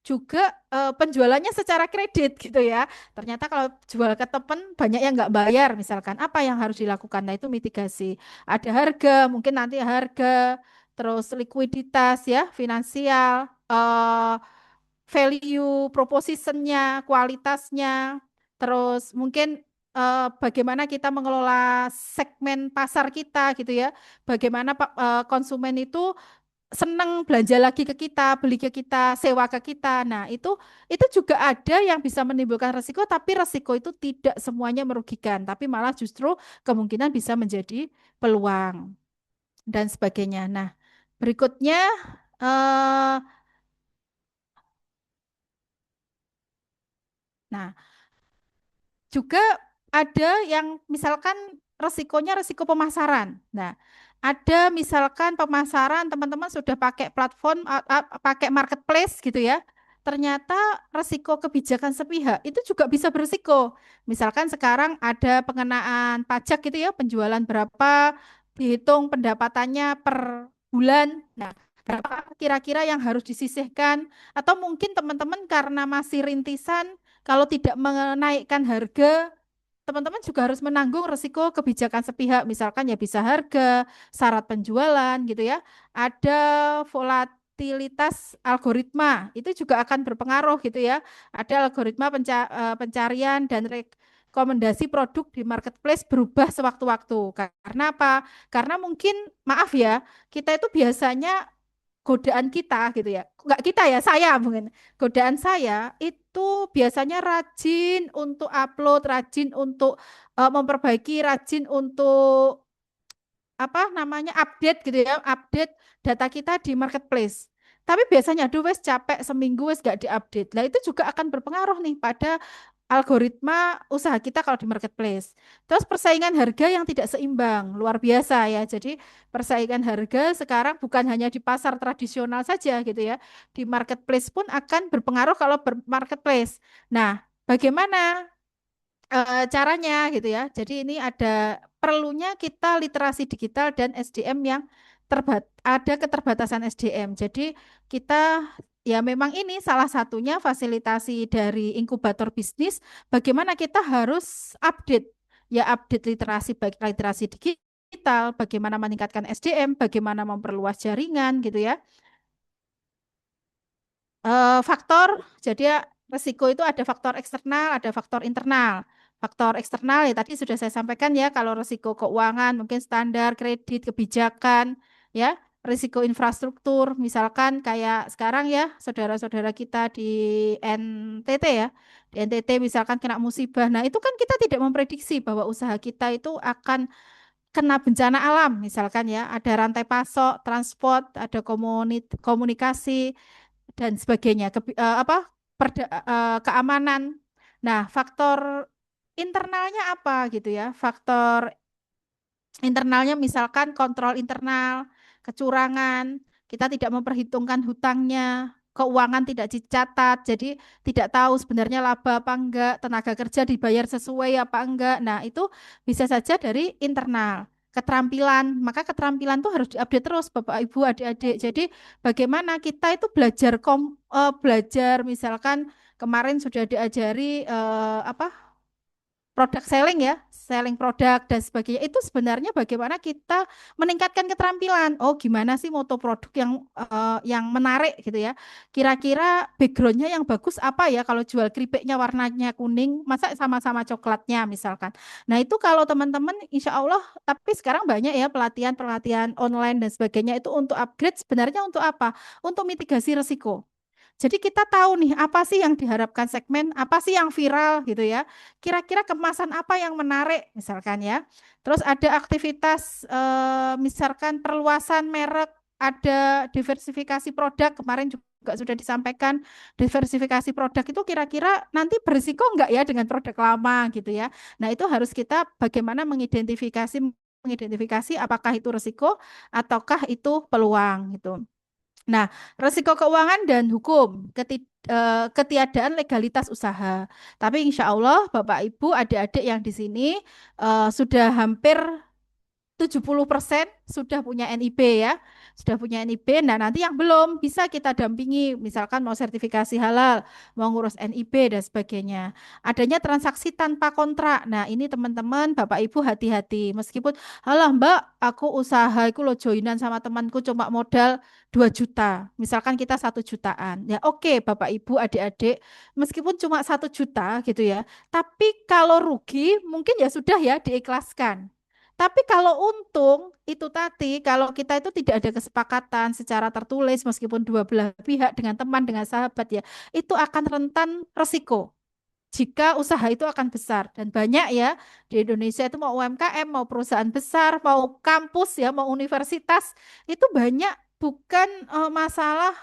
juga penjualannya secara kredit gitu ya. Ternyata kalau jual ke temen banyak yang nggak bayar misalkan. Apa yang harus dilakukan? Nah itu mitigasi. Ada harga, mungkin nanti harga, terus likuiditas ya, finansial, value propositionnya, kualitasnya, terus mungkin bagaimana kita mengelola segmen pasar kita gitu ya, bagaimana konsumen itu senang belanja lagi ke kita, beli ke kita, sewa ke kita. Nah, itu juga ada yang bisa menimbulkan resiko, tapi resiko itu tidak semuanya merugikan, tapi malah justru kemungkinan bisa menjadi peluang dan sebagainya. Nah, berikutnya eh, nah juga ada yang misalkan resikonya resiko pemasaran. Nah, ada misalkan pemasaran teman-teman sudah pakai platform, pakai marketplace gitu ya. Ternyata resiko kebijakan sepihak itu juga bisa berisiko. Misalkan sekarang ada pengenaan pajak gitu ya, penjualan berapa, dihitung pendapatannya per bulan. Nah, berapa kira-kira yang harus disisihkan? Atau mungkin teman-teman karena masih rintisan kalau tidak menaikkan harga, teman-teman juga harus menanggung risiko kebijakan sepihak. Misalkan ya bisa harga, syarat penjualan gitu ya. Ada volatilitas algoritma, itu juga akan berpengaruh gitu ya. Ada algoritma pencarian dan rekomendasi produk di marketplace berubah sewaktu-waktu. Karena apa? Karena mungkin, maaf ya, kita itu biasanya godaan kita gitu ya. Enggak kita ya, saya mungkin. Godaan saya itu biasanya rajin untuk upload, rajin untuk memperbaiki, rajin untuk apa namanya update gitu ya, update data kita di marketplace. Tapi biasanya, aduh wes capek seminggu wes gak diupdate. Nah itu juga akan berpengaruh nih pada algoritma usaha kita kalau di marketplace. Terus persaingan harga yang tidak seimbang, luar biasa ya. Jadi persaingan harga sekarang bukan hanya di pasar tradisional saja gitu ya. Di marketplace pun akan berpengaruh kalau bermarketplace. Nah, bagaimana caranya gitu ya. Jadi ini ada perlunya kita literasi digital dan SDM yang ada keterbatasan SDM. Jadi kita ya memang ini salah satunya fasilitasi dari inkubator bisnis. Bagaimana kita harus update ya, update literasi, baik literasi digital, bagaimana meningkatkan SDM, bagaimana memperluas jaringan gitu ya. Faktor, jadi ya, resiko itu ada faktor eksternal, ada faktor internal. Faktor eksternal ya tadi sudah saya sampaikan ya, kalau resiko keuangan mungkin standar kredit, kebijakan, ya, risiko infrastruktur, misalkan kayak sekarang ya, saudara-saudara kita di NTT ya, di NTT misalkan kena musibah. Nah, itu kan kita tidak memprediksi bahwa usaha kita itu akan kena bencana alam, misalkan ya, ada rantai pasok, transport, ada komunikasi dan sebagainya, keamanan. Nah, faktor internalnya apa gitu ya? Faktor internalnya misalkan kontrol internal, kecurangan, kita tidak memperhitungkan hutangnya, keuangan tidak dicatat, jadi tidak tahu sebenarnya laba apa enggak, tenaga kerja dibayar sesuai apa enggak. Nah, itu bisa saja dari internal. Keterampilan, maka keterampilan tuh harus diupdate terus Bapak Ibu adik-adik. Jadi bagaimana kita itu belajar misalkan kemarin sudah diajari apa produk selling ya, selling produk dan sebagainya. Itu sebenarnya bagaimana kita meningkatkan keterampilan. Oh, gimana sih moto produk yang menarik gitu ya. Kira-kira backgroundnya yang bagus apa ya kalau jual keripiknya warnanya kuning, masa sama-sama coklatnya misalkan. Nah, itu kalau teman-teman insya Allah, tapi sekarang banyak ya pelatihan-pelatihan online dan sebagainya itu untuk upgrade sebenarnya untuk apa? Untuk mitigasi risiko. Jadi kita tahu nih apa sih yang diharapkan segmen, apa sih yang viral gitu ya. Kira-kira kemasan apa yang menarik misalkan ya. Terus ada aktivitas misalkan perluasan merek, ada diversifikasi produk kemarin juga juga sudah disampaikan, diversifikasi produk itu kira-kira nanti berisiko enggak ya dengan produk lama gitu ya. Nah, itu harus kita bagaimana mengidentifikasi apakah itu risiko ataukah itu peluang gitu. Nah, risiko keuangan dan hukum, ketiadaan legalitas usaha. Tapi insya Allah Bapak Ibu adik-adik yang di sini sudah hampir 70% sudah punya NIB ya, sudah punya NIB. Nah, nanti yang belum bisa kita dampingi, misalkan mau sertifikasi halal, mau ngurus NIB dan sebagainya. Adanya transaksi tanpa kontrak. Nah, ini teman-teman, Bapak Ibu hati-hati. Meskipun, halah Mbak, aku usaha, aku lo joinan sama temanku cuma modal 2 juta. Misalkan kita 1 jutaan. Ya oke, Bapak Ibu adik-adik, meskipun cuma 1 juta gitu ya. Tapi kalau rugi, mungkin ya sudah ya diikhlaskan. Tapi kalau untung itu tadi, kalau kita itu tidak ada kesepakatan secara tertulis meskipun dua belah pihak dengan teman, dengan sahabat ya, itu akan rentan resiko. Jika usaha itu akan besar dan banyak ya di Indonesia itu mau UMKM, mau perusahaan besar, mau kampus ya, mau universitas itu banyak bukan masalah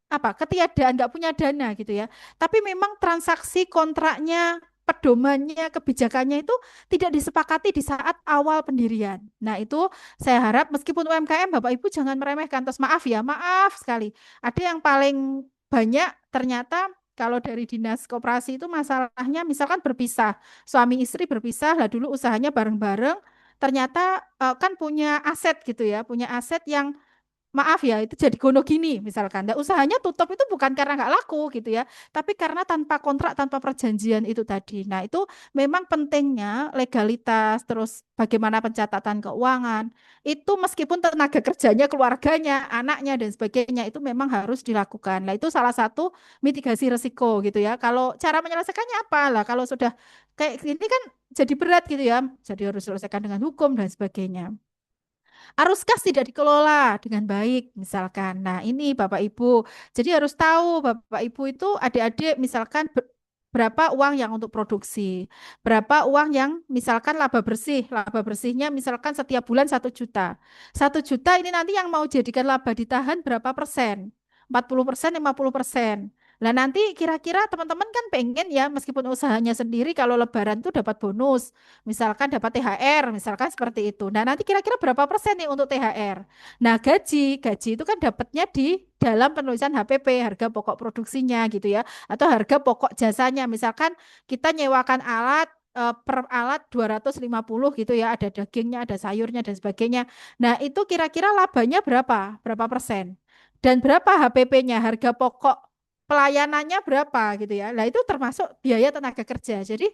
apa ketiadaan nggak punya dana gitu ya. Tapi memang transaksi kontraknya, pedomannya, kebijakannya itu tidak disepakati di saat awal pendirian. Nah, itu saya harap meskipun UMKM Bapak Ibu jangan meremehkan. Terus maaf ya, maaf sekali. Ada yang paling banyak ternyata kalau dari dinas koperasi itu masalahnya misalkan berpisah, suami istri berpisah, lah dulu usahanya bareng-bareng, ternyata kan punya aset gitu ya, punya aset yang maaf ya, itu jadi gono gini misalkan. Nah, usahanya tutup itu bukan karena nggak laku gitu ya, tapi karena tanpa kontrak, tanpa perjanjian itu tadi. Nah, itu memang pentingnya legalitas, terus bagaimana pencatatan keuangan, itu meskipun tenaga kerjanya, keluarganya, anaknya, dan sebagainya, itu memang harus dilakukan. Nah, itu salah satu mitigasi risiko gitu ya. Kalau cara menyelesaikannya apa lah, kalau sudah kayak gini kan jadi berat gitu ya, jadi harus selesaikan dengan hukum dan sebagainya. Arus kas tidak dikelola dengan baik, misalkan. Nah, ini Bapak Ibu. Jadi harus tahu Bapak Ibu itu adik-adik misalkan berapa uang yang untuk produksi, berapa uang yang misalkan laba bersih, laba bersihnya misalkan setiap bulan 1 juta. 1 juta ini nanti yang mau jadikan laba ditahan berapa persen? 40%, 50%. Lah nanti kira-kira teman-teman kan pengen ya meskipun usahanya sendiri kalau lebaran tuh dapat bonus. Misalkan dapat THR, misalkan seperti itu. Nah, nanti kira-kira berapa persen nih untuk THR? Nah, gaji itu kan dapatnya di dalam penulisan HPP, harga pokok produksinya gitu ya, atau harga pokok jasanya. Misalkan kita nyewakan alat per alat 250 gitu ya, ada dagingnya, ada sayurnya dan sebagainya. Nah, itu kira-kira labanya berapa? Berapa persen? Dan berapa HPP-nya, harga pokok pelayanannya berapa gitu ya. Nah, itu termasuk biaya tenaga kerja. Jadi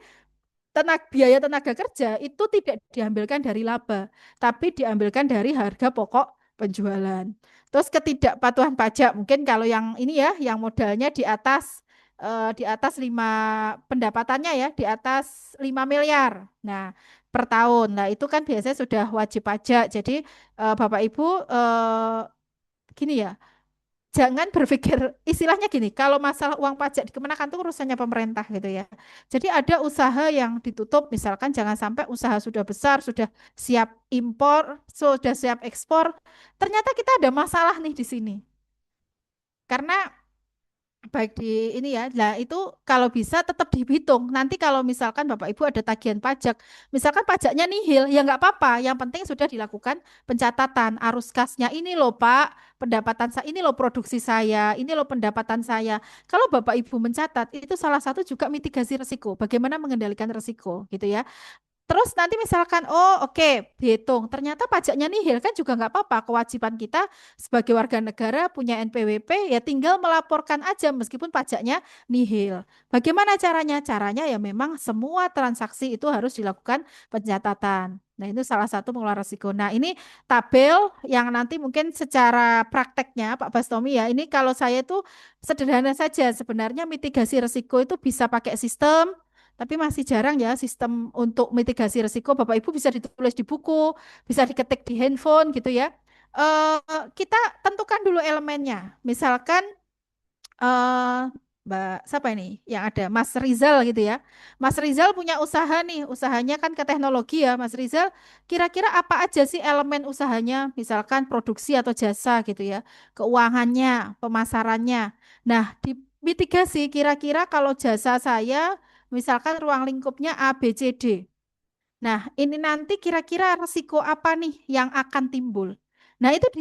biaya tenaga kerja itu tidak diambilkan dari laba, tapi diambilkan dari harga pokok penjualan. Terus ketidakpatuhan pajak, mungkin kalau yang ini ya, yang modalnya di atas 5 pendapatannya ya, di atas 5 miliar. Nah, per tahun. Nah, itu kan biasanya sudah wajib pajak. Jadi Bapak Ibu gini ya, jangan berpikir istilahnya gini, kalau masalah uang pajak di Kemenaker itu urusannya pemerintah gitu ya. Jadi ada usaha yang ditutup, misalkan jangan sampai usaha sudah besar, sudah siap impor, sudah siap ekspor, ternyata kita ada masalah nih di sini. Karena baik di ini ya, nah itu kalau bisa tetap dihitung. Nanti kalau misalkan Bapak Ibu ada tagihan pajak, misalkan pajaknya nihil, ya nggak apa-apa. Yang penting sudah dilakukan pencatatan arus kasnya. Ini loh Pak, pendapatan saya, ini loh produksi saya, ini loh pendapatan saya. Kalau Bapak Ibu mencatat, itu salah satu juga mitigasi risiko. Bagaimana mengendalikan risiko, gitu ya. Terus nanti misalkan, oh oke, dihitung. Ternyata pajaknya nihil kan juga nggak apa-apa. Kewajiban kita sebagai warga negara punya NPWP ya tinggal melaporkan aja meskipun pajaknya nihil. Bagaimana caranya? Caranya ya memang semua transaksi itu harus dilakukan pencatatan. Nah itu salah satu mengelola risiko. Nah ini tabel yang nanti mungkin secara prakteknya Pak Bastomi ya, ini kalau saya itu sederhana saja. Sebenarnya mitigasi risiko itu bisa pakai sistem, tapi masih jarang ya sistem untuk mitigasi risiko. Bapak Ibu bisa ditulis di buku, bisa diketik di handphone gitu ya. Kita tentukan dulu elemennya. Misalkan eh, Mbak siapa ini yang ada Mas Rizal gitu ya. Mas Rizal punya usaha nih, usahanya kan ke teknologi ya. Mas Rizal, kira-kira apa aja sih elemen usahanya? Misalkan produksi atau jasa gitu ya, keuangannya, pemasarannya. Nah, di mitigasi kira-kira kalau jasa saya, misalkan ruang lingkupnya A, B, C, D. Nah, ini nanti kira-kira resiko apa nih yang akan timbul? Nah, itu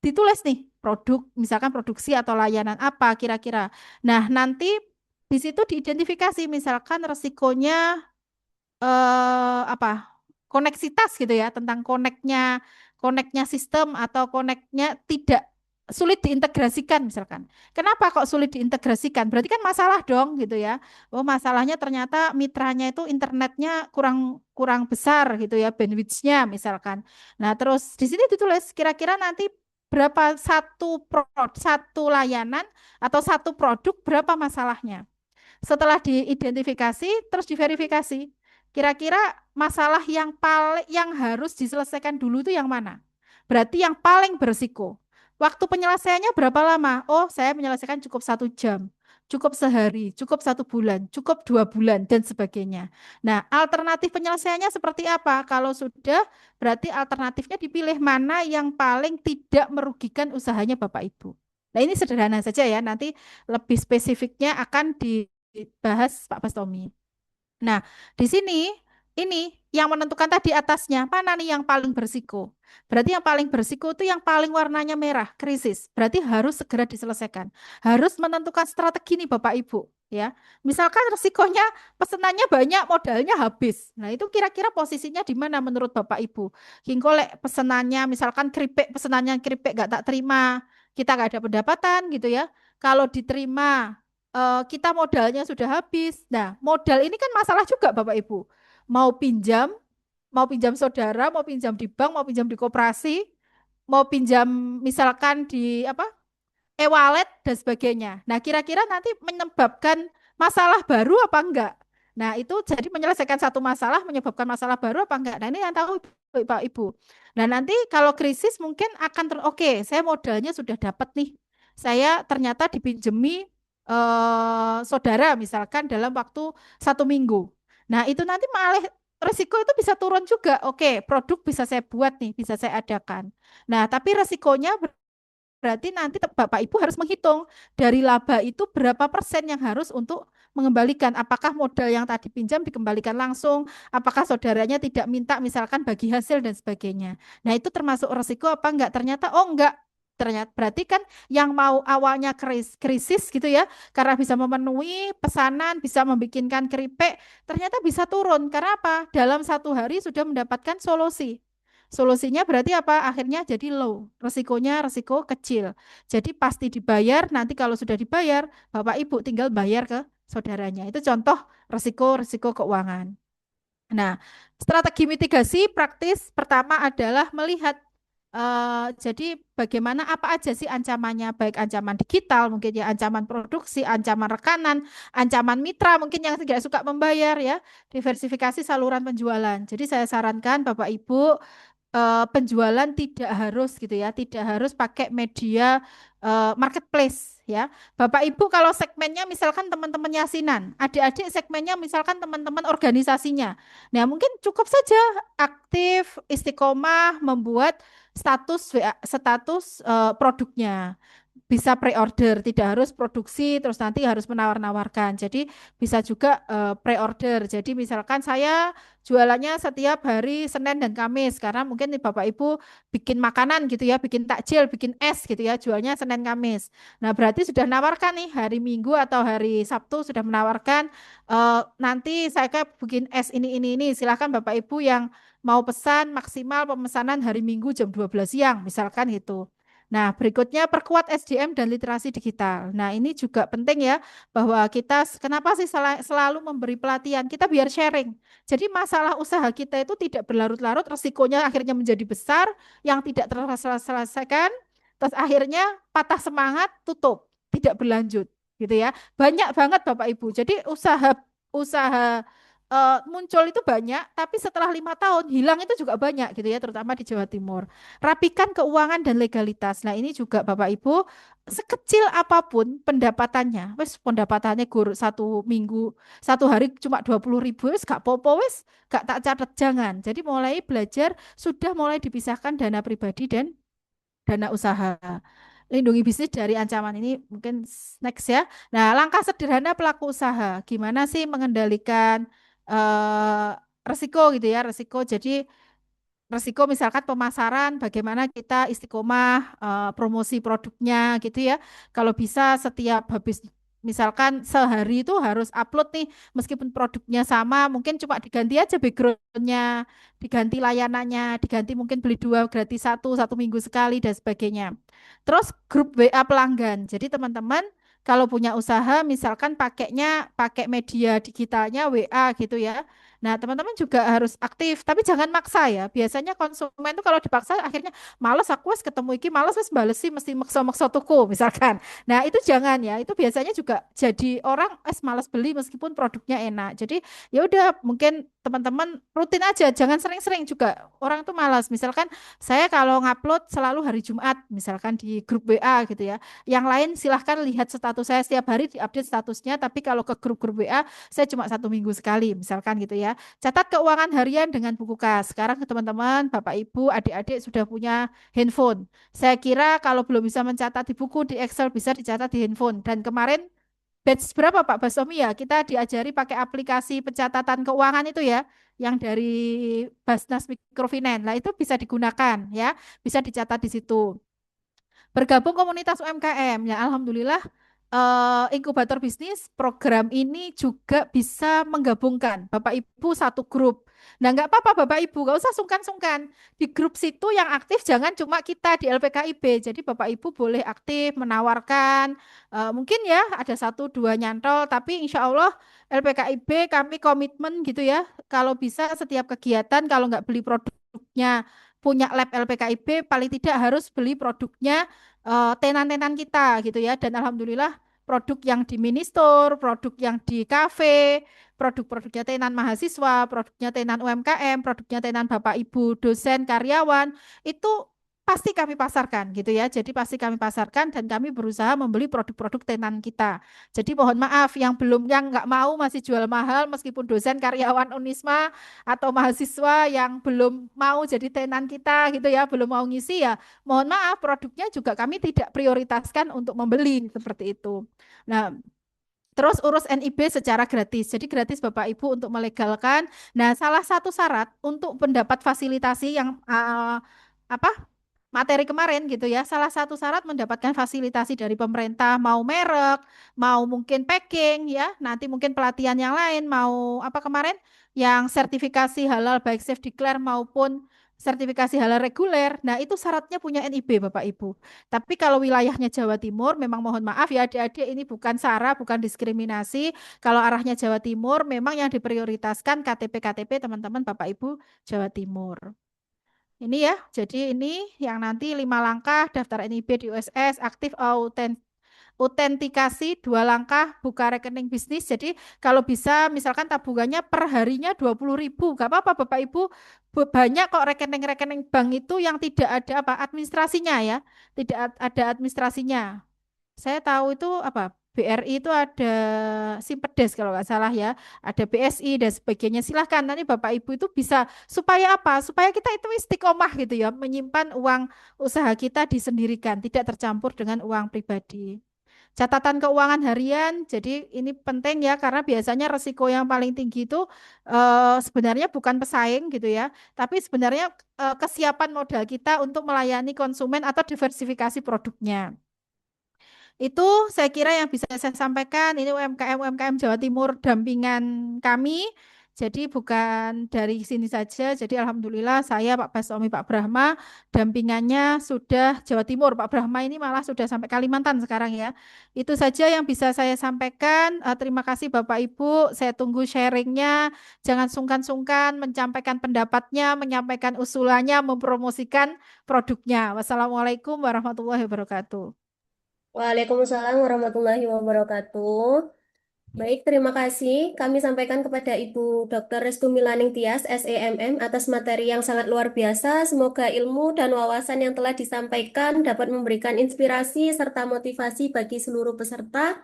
ditulis nih, produk, misalkan produksi atau layanan apa kira-kira. Nah, nanti di situ diidentifikasi misalkan resikonya apa? Koneksitas gitu ya, tentang koneknya sistem atau koneknya tidak sulit diintegrasikan misalkan. Kenapa kok sulit diintegrasikan? Berarti kan masalah dong gitu ya. Oh, masalahnya ternyata mitranya itu internetnya kurang kurang besar gitu ya, bandwidth-nya misalkan. Nah, terus di sini ditulis kira-kira nanti berapa satu layanan atau satu produk berapa masalahnya. Setelah diidentifikasi, terus diverifikasi. Kira-kira masalah yang harus diselesaikan dulu itu yang mana? Berarti yang paling berisiko. Waktu penyelesaiannya berapa lama? Oh, saya menyelesaikan cukup 1 jam, cukup sehari, cukup 1 bulan, cukup 2 bulan, dan sebagainya. Nah, alternatif penyelesaiannya seperti apa? Kalau sudah, berarti alternatifnya dipilih mana yang paling tidak merugikan usahanya Bapak Ibu. Nah, ini sederhana saja ya. Nanti lebih spesifiknya akan dibahas Pak Bastomi. Nah, di sini ini yang menentukan tadi atasnya, mana nih yang paling bersiko? Berarti yang paling bersiko itu yang paling warnanya merah, krisis. Berarti harus segera diselesaikan. Harus menentukan strategi nih Bapak Ibu, ya. Misalkan resikonya pesenannya banyak, modalnya habis. Nah, itu kira-kira posisinya di mana menurut Bapak Ibu? Kingkolek pesenannya, misalkan keripik, pesenannya keripik gak tak terima, kita gak ada pendapatan gitu ya. Kalau diterima kita modalnya sudah habis. Nah, modal ini kan masalah juga Bapak Ibu. Mau pinjam, mau pinjam saudara, mau pinjam di bank, mau pinjam di koperasi, mau pinjam misalkan di apa? E-wallet dan sebagainya. Nah, kira-kira nanti menyebabkan masalah baru apa enggak? Nah, itu jadi menyelesaikan satu masalah menyebabkan masalah baru apa enggak? Nah, ini yang tahu Pak Ibu. Nah, nanti kalau krisis mungkin akan oke, saya modalnya sudah dapat nih. Saya ternyata dipinjemi saudara misalkan dalam waktu 1 minggu. Nah, itu nanti malah resiko itu bisa turun juga. Oke, produk bisa saya buat nih, bisa saya adakan. Nah, tapi resikonya berarti nanti Bapak Ibu harus menghitung dari laba itu berapa persen yang harus untuk mengembalikan. Apakah modal yang tadi pinjam dikembalikan langsung? Apakah saudaranya tidak minta misalkan bagi hasil dan sebagainya. Nah, itu termasuk resiko apa enggak? Ternyata oh enggak. Ternyata berarti kan yang mau awalnya krisis gitu ya, karena bisa memenuhi pesanan, bisa membikinkan keripik, ternyata bisa turun. Karena apa? Dalam 1 hari sudah mendapatkan solusi. Solusinya berarti apa? Akhirnya jadi low, resikonya resiko kecil. Jadi pasti dibayar, nanti kalau sudah dibayar, Bapak Ibu tinggal bayar ke saudaranya. Itu contoh resiko-resiko keuangan. Nah, strategi mitigasi praktis pertama adalah melihat jadi bagaimana apa aja sih ancamannya, baik ancaman digital, mungkin ya ancaman produksi, ancaman rekanan, ancaman mitra, mungkin yang tidak suka membayar ya, diversifikasi saluran penjualan. Jadi saya sarankan Bapak Ibu penjualan tidak harus gitu ya, tidak harus pakai media marketplace ya. Bapak Ibu kalau segmennya misalkan teman-teman yasinan, adik-adik segmennya misalkan teman-teman organisasinya. Nah, mungkin cukup saja aktif istiqomah membuat status status produknya bisa pre-order, tidak harus produksi terus nanti harus menawar-nawarkan. Jadi bisa juga pre-order. Jadi misalkan saya jualannya setiap hari Senin dan Kamis karena mungkin nih Bapak Ibu bikin makanan gitu ya, bikin takjil, bikin es gitu ya, jualnya Senin Kamis. Nah, berarti sudah menawarkan nih hari Minggu atau hari Sabtu sudah menawarkan nanti saya kayak bikin es ini. Silahkan Bapak Ibu yang mau pesan maksimal pemesanan hari Minggu jam 12 siang misalkan gitu. Nah, berikutnya perkuat SDM dan literasi digital. Nah, ini juga penting ya, bahwa kita kenapa sih selalu memberi pelatihan? Kita biar sharing. Jadi masalah usaha kita itu tidak berlarut-larut, resikonya akhirnya menjadi besar, yang tidak terselesaikan, terus akhirnya patah semangat, tutup, tidak berlanjut, gitu ya. Banyak banget Bapak Ibu. Jadi usaha usaha muncul itu banyak, tapi setelah 5 tahun hilang itu juga banyak gitu ya, terutama di Jawa Timur. Rapikan keuangan dan legalitas. Nah ini juga Bapak Ibu, sekecil apapun pendapatannya, wes pendapatannya guru 1 minggu, 1 hari cuma 20.000, wes gak popo, wes gak tak catat jangan. Jadi mulai belajar sudah mulai dipisahkan dana pribadi dan dana usaha. Lindungi bisnis dari ancaman ini mungkin next ya. Nah, langkah sederhana pelaku usaha. Gimana sih mengendalikan eh, resiko gitu ya, resiko. Jadi resiko misalkan pemasaran, bagaimana kita istiqomah promosi produknya gitu ya. Kalau bisa setiap habis misalkan sehari itu harus upload nih, meskipun produknya sama, mungkin cuma diganti aja backgroundnya, diganti layanannya, diganti mungkin beli 2 gratis 1 minggu sekali dan sebagainya. Terus grup WA pelanggan. Jadi teman-teman kalau punya usaha misalkan pakainya pakai media digitalnya WA gitu ya. Nah, teman-teman juga harus aktif, tapi jangan maksa ya. Biasanya konsumen tuh kalau dipaksa akhirnya males aku wes ketemu iki, males wes bales sih mesti maksa-maksa tuku misalkan. Nah, itu jangan ya. Itu biasanya juga jadi orang males beli meskipun produknya enak. Jadi ya udah mungkin teman-teman rutin aja, jangan sering-sering juga. Orang tuh malas. Misalkan saya kalau ngupload selalu hari Jumat, misalkan di grup WA gitu ya. Yang lain silahkan lihat status saya setiap hari diupdate statusnya, tapi kalau ke grup-grup WA saya cuma 1 minggu sekali, misalkan gitu ya. Catat keuangan harian dengan buku kas. Sekarang teman-teman, Bapak Ibu, adik-adik sudah punya handphone. Saya kira kalau belum bisa mencatat di buku, di Excel bisa dicatat di handphone. Dan kemarin batch berapa Pak Basomi ya? Kita diajari pakai aplikasi pencatatan keuangan itu ya, yang dari Basnas Microfinance. Nah, itu bisa digunakan ya, bisa dicatat di situ. Bergabung komunitas UMKM. Ya, alhamdulillah inkubator bisnis program ini juga bisa menggabungkan Bapak Ibu satu grup. Nah, nggak apa-apa Bapak Ibu, nggak usah sungkan-sungkan. Di grup situ yang aktif jangan cuma kita di LPKIB. Jadi Bapak Ibu boleh aktif menawarkan, mungkin ya ada 1 2 nyantol, tapi insya Allah LPKIB kami komitmen gitu ya. Kalau bisa setiap kegiatan kalau nggak beli produknya punya lab LPKIB paling tidak harus beli produknya tenan-tenan kita gitu ya. Dan alhamdulillah produk yang di ministor, produk yang di kafe, produk-produknya tenan mahasiswa, produknya tenan UMKM, produknya tenan Bapak Ibu dosen karyawan itu pasti kami pasarkan gitu ya. Jadi pasti kami pasarkan dan kami berusaha membeli produk-produk tenan kita. Jadi mohon maaf yang nggak mau masih jual mahal meskipun dosen karyawan Unisma atau mahasiswa yang belum mau jadi tenan kita gitu ya, belum mau ngisi ya mohon maaf, produknya juga kami tidak prioritaskan untuk membeli seperti itu. Nah, terus urus NIB secara gratis. Jadi gratis Bapak Ibu untuk melegalkan. Nah, salah satu syarat untuk mendapat fasilitasi yang apa materi kemarin gitu ya. Salah satu syarat mendapatkan fasilitasi dari pemerintah, mau merek, mau mungkin packing ya, nanti mungkin pelatihan yang lain, mau apa kemarin yang sertifikasi halal baik safe declare maupun sertifikasi halal reguler. Nah, itu syaratnya punya NIB Bapak Ibu. Tapi kalau wilayahnya Jawa Timur, memang mohon maaf ya adik-adik ini bukan sara, bukan diskriminasi. Kalau arahnya Jawa Timur, memang yang diprioritaskan KTP-KTP teman-teman Bapak Ibu Jawa Timur. Ini ya, jadi ini yang nanti 5 langkah daftar NIB di USS, aktif autentikasi 2 langkah, buka rekening bisnis. Jadi kalau bisa misalkan tabungannya per harinya 20.000, gak apa-apa Bapak Ibu. Banyak kok rekening-rekening bank itu yang tidak ada apa administrasinya ya, tidak ada administrasinya. Saya tahu itu apa BRI itu ada Simpedes kalau nggak salah ya, ada BSI dan sebagainya. Silahkan nanti Bapak Ibu itu bisa supaya apa? Supaya kita itu istiqomah gitu ya, menyimpan uang usaha kita disendirikan, tidak tercampur dengan uang pribadi. Catatan keuangan harian, jadi ini penting ya karena biasanya resiko yang paling tinggi itu sebenarnya bukan pesaing gitu ya, tapi sebenarnya kesiapan modal kita untuk melayani konsumen atau diversifikasi produknya. Itu saya kira yang bisa saya sampaikan. Ini UMKM Jawa Timur dampingan kami. Jadi bukan dari sini saja. Jadi alhamdulillah saya Pak Basomi Pak Brahma dampingannya sudah Jawa Timur. Pak Brahma ini malah sudah sampai Kalimantan sekarang ya. Itu saja yang bisa saya sampaikan. Terima kasih Bapak Ibu. Saya tunggu sharingnya. Jangan sungkan-sungkan menyampaikan pendapatnya, menyampaikan usulannya, mempromosikan produknya. Wassalamualaikum warahmatullahi wabarakatuh. Waalaikumsalam warahmatullahi wabarakatuh. Baik, terima kasih. Kami sampaikan kepada Ibu Dr. Restu Milaning Tias, SEMM, atas materi yang sangat luar biasa. Semoga ilmu dan wawasan yang telah disampaikan dapat memberikan inspirasi serta motivasi bagi seluruh peserta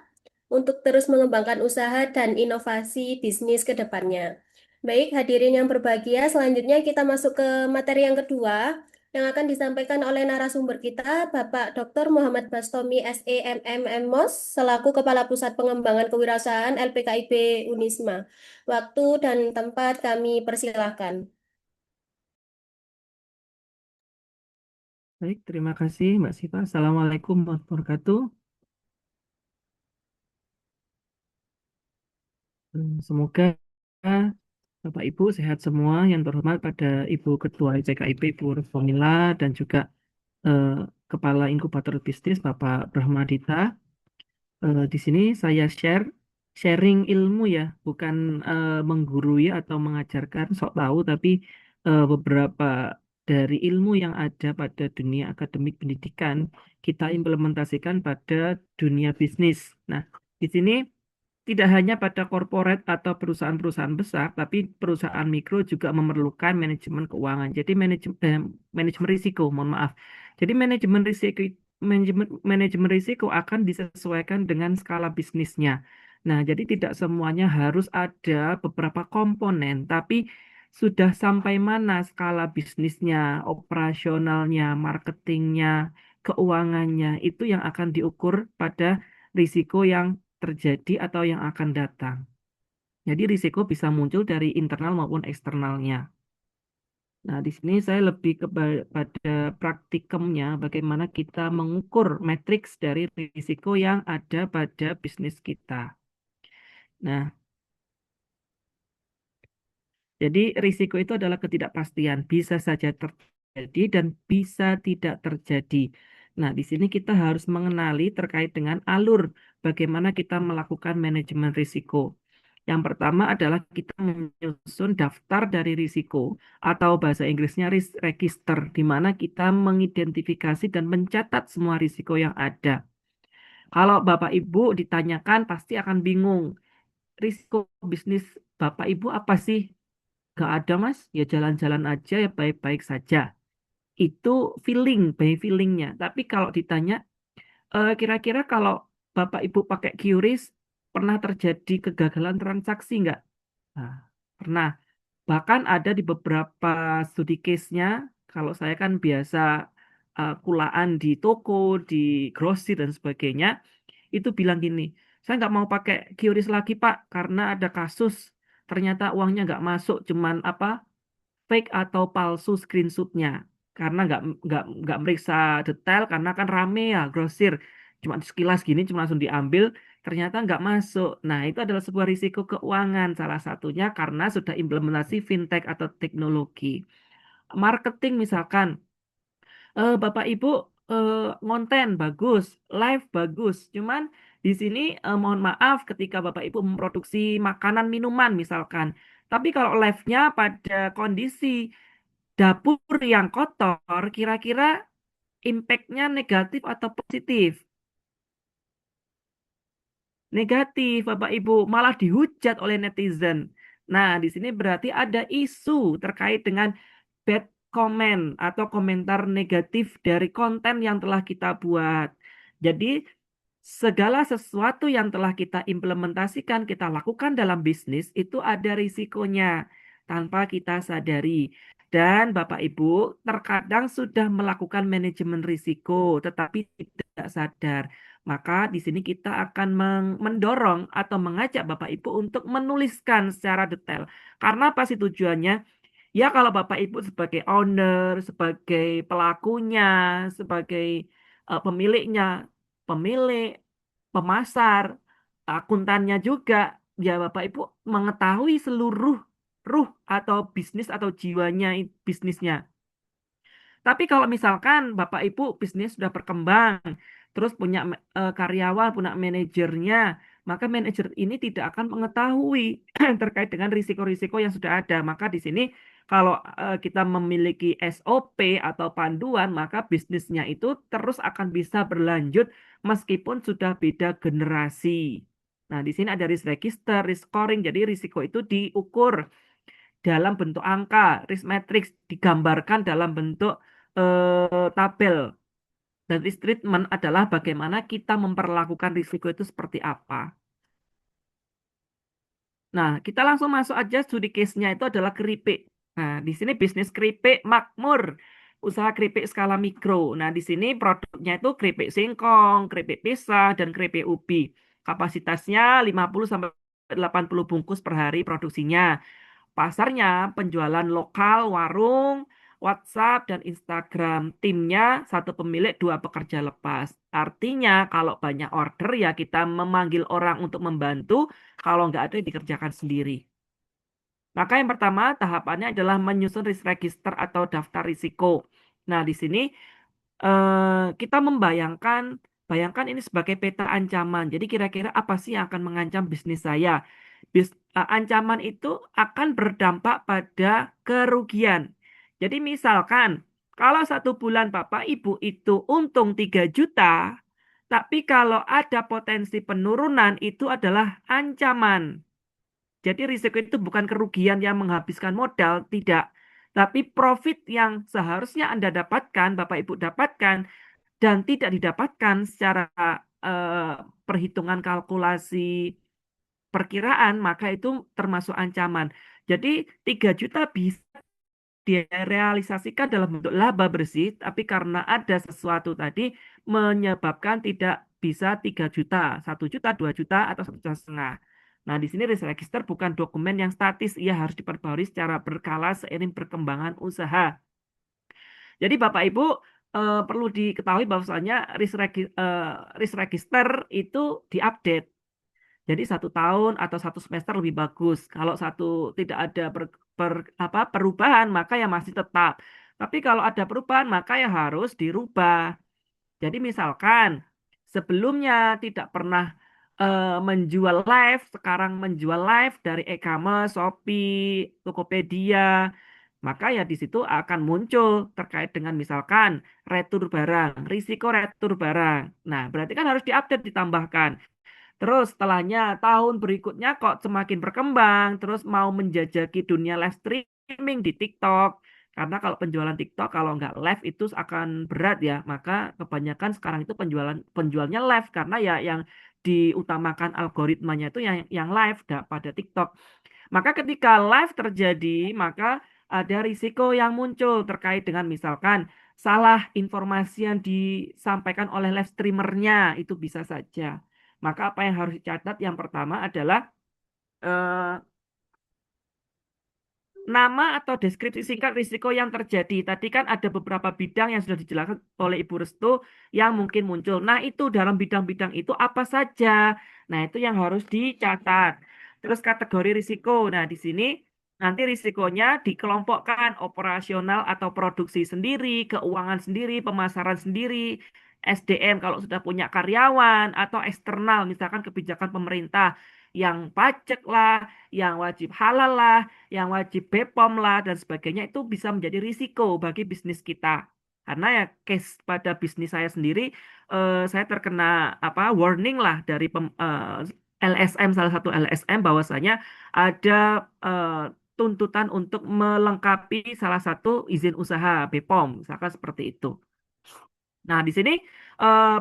untuk terus mengembangkan usaha dan inovasi bisnis ke depannya. Baik, hadirin yang berbahagia, selanjutnya kita masuk ke materi yang kedua yang akan disampaikan oleh narasumber kita, Bapak Dr. Muhammad Bastomi, SEMM MOS, selaku Kepala Pusat Pengembangan Kewirausahaan LPKIB Unisma. Waktu dan tempat kami persilahkan. Baik, terima kasih Mbak Siva. Assalamualaikum warahmatullahi wabarakatuh. Semoga Bapak Ibu sehat semua. Yang terhormat pada Ibu Ketua ICKIP, Ibu Rosmila, dan juga eh, Kepala Inkubator Bisnis, Bapak Brahmadita. Di sini saya sharing ilmu ya, bukan menggurui atau mengajarkan sok tahu, tapi beberapa dari ilmu yang ada pada dunia akademik pendidikan kita implementasikan pada dunia bisnis. Nah, di sini tidak hanya pada korporat atau perusahaan-perusahaan besar, tapi perusahaan mikro juga memerlukan manajemen keuangan. Jadi manajemen risiko, mohon maaf. Jadi manajemen risiko akan disesuaikan dengan skala bisnisnya. Nah, jadi tidak semuanya harus ada beberapa komponen, tapi sudah sampai mana skala bisnisnya, operasionalnya, marketingnya, keuangannya, itu yang akan diukur pada risiko yang terjadi atau yang akan datang. Jadi risiko bisa muncul dari internal maupun eksternalnya. Nah, di sini saya lebih kepada praktikumnya, bagaimana kita mengukur matriks dari risiko yang ada pada bisnis kita. Nah, jadi risiko itu adalah ketidakpastian, bisa saja terjadi dan bisa tidak terjadi. Nah, di sini kita harus mengenali terkait dengan alur bagaimana kita melakukan manajemen risiko. Yang pertama adalah kita menyusun daftar dari risiko atau bahasa Inggrisnya risk register, di mana kita mengidentifikasi dan mencatat semua risiko yang ada. Kalau Bapak Ibu ditanyakan pasti akan bingung. Risiko bisnis Bapak Ibu apa sih? Gak ada Mas, ya jalan-jalan aja ya baik-baik saja. Itu feeling, by feelingnya. Tapi kalau ditanya, kira-kira kalau Bapak Ibu pakai QRIS, pernah terjadi kegagalan transaksi nggak? Nah, pernah. Bahkan ada di beberapa studi case-nya, kalau saya kan biasa kulaan di toko, di grosir dan sebagainya, itu bilang gini, saya nggak mau pakai QRIS lagi Pak, karena ada kasus ternyata uangnya nggak masuk, cuman apa fake atau palsu screenshotnya karena nggak meriksa detail karena kan rame ya grosir cuma sekilas gini cuma langsung diambil ternyata nggak masuk. Nah, itu adalah sebuah risiko keuangan salah satunya karena sudah implementasi fintech atau teknologi. Marketing misalkan, Bapak Ibu eh, ngonten bagus, live bagus, cuman di sini mohon maaf ketika Bapak Ibu memproduksi makanan minuman misalkan. Tapi kalau live-nya pada kondisi dapur yang kotor, kira-kira impact-nya negatif atau positif? Negatif, Bapak Ibu, malah dihujat oleh netizen. Nah, di sini berarti ada isu terkait dengan bad comment atau komentar negatif dari konten yang telah kita buat. Jadi, segala sesuatu yang telah kita implementasikan, kita lakukan dalam bisnis, itu ada risikonya tanpa kita sadari. Dan Bapak Ibu terkadang sudah melakukan manajemen risiko, tetapi tidak sadar. Maka di sini kita akan mendorong atau mengajak Bapak Ibu untuk menuliskan secara detail. Karena apa sih tujuannya? Ya kalau Bapak Ibu sebagai owner, sebagai pelakunya, sebagai pemiliknya, pemilik, pemasar, akuntannya juga, ya Bapak Ibu mengetahui seluruh ruh atau bisnis atau jiwanya bisnisnya. Tapi kalau misalkan Bapak Ibu bisnis sudah berkembang, terus punya karyawan, punya manajernya, maka manajer ini tidak akan mengetahui terkait dengan risiko-risiko yang sudah ada. Maka di sini kalau kita memiliki SOP atau panduan, maka bisnisnya itu terus akan bisa berlanjut meskipun sudah beda generasi. Nah, di sini ada risk register, risk scoring. Jadi risiko itu diukur dalam bentuk angka, risk matrix digambarkan dalam bentuk tabel. Dan risk treatment adalah bagaimana kita memperlakukan risiko itu seperti apa. Nah, kita langsung masuk aja studi case-nya itu adalah keripik. Nah, di sini bisnis keripik makmur, usaha keripik skala mikro. Nah, di sini produknya itu keripik singkong, keripik pisang, dan keripik ubi. Kapasitasnya 50 sampai 80 bungkus per hari produksinya. Pasarnya penjualan lokal, warung, WhatsApp, dan Instagram. Timnya satu pemilik, dua pekerja lepas. Artinya kalau banyak order ya kita memanggil orang untuk membantu. Kalau nggak ada dikerjakan sendiri. Maka yang pertama tahapannya adalah menyusun risk register atau daftar risiko. Nah, di sini kita bayangkan ini sebagai peta ancaman. Jadi kira-kira apa sih yang akan mengancam bisnis saya? Ancaman itu akan berdampak pada kerugian. Jadi misalkan kalau 1 bulan Bapak Ibu itu untung 3 juta, tapi kalau ada potensi penurunan itu adalah ancaman. Jadi risiko itu bukan kerugian yang menghabiskan modal, tidak. Tapi profit yang seharusnya Anda dapatkan, Bapak Ibu dapatkan, dan tidak didapatkan secara eh, perhitungan kalkulasi perkiraan, maka itu termasuk ancaman. Jadi 3 juta bisa direalisasikan dalam bentuk laba bersih, tapi karena ada sesuatu tadi menyebabkan tidak bisa 3 juta, 1 juta, 2 juta, atau 1,5 juta. Nah, di sini risk register bukan dokumen yang statis, ia harus diperbarui secara berkala seiring perkembangan usaha. Jadi Bapak Ibu perlu diketahui bahwasanya risk register itu diupdate. Jadi 1 tahun atau 1 semester lebih bagus. Kalau tidak ada perubahan, maka ya masih tetap. Tapi kalau ada perubahan, maka ya harus dirubah. Jadi misalkan sebelumnya tidak pernah menjual live, sekarang menjual live dari e-commerce, Shopee, Tokopedia, maka ya di situ akan muncul terkait dengan misalkan retur barang, risiko retur barang. Nah, berarti kan harus diupdate, ditambahkan. Terus setelahnya tahun berikutnya kok semakin berkembang, terus mau menjajaki dunia live streaming di TikTok. Karena kalau penjualan TikTok kalau nggak live itu akan berat ya. Maka kebanyakan sekarang itu penjualnya live karena ya yang diutamakan algoritmanya itu yang live pada TikTok. Maka ketika live terjadi, maka ada risiko yang muncul terkait dengan misalkan salah informasi yang disampaikan oleh live streamernya itu bisa saja. Maka apa yang harus dicatat yang pertama adalah eh, nama atau deskripsi singkat risiko yang terjadi. Tadi kan ada beberapa bidang yang sudah dijelaskan oleh Ibu Restu yang mungkin muncul. Nah, itu dalam bidang-bidang itu apa saja? Nah, itu yang harus dicatat. Terus kategori risiko. Nah, di sini nanti risikonya dikelompokkan operasional atau produksi sendiri, keuangan sendiri, pemasaran sendiri, SDM kalau sudah punya karyawan atau eksternal misalkan kebijakan pemerintah yang pajak lah, yang wajib halal lah, yang wajib BPOM lah dan sebagainya itu bisa menjadi risiko bagi bisnis kita. Karena ya case pada bisnis saya sendiri, saya terkena warning lah dari LSM, salah satu LSM bahwasanya ada tuntutan untuk melengkapi salah satu izin usaha BPOM, misalkan seperti itu. Nah, di sini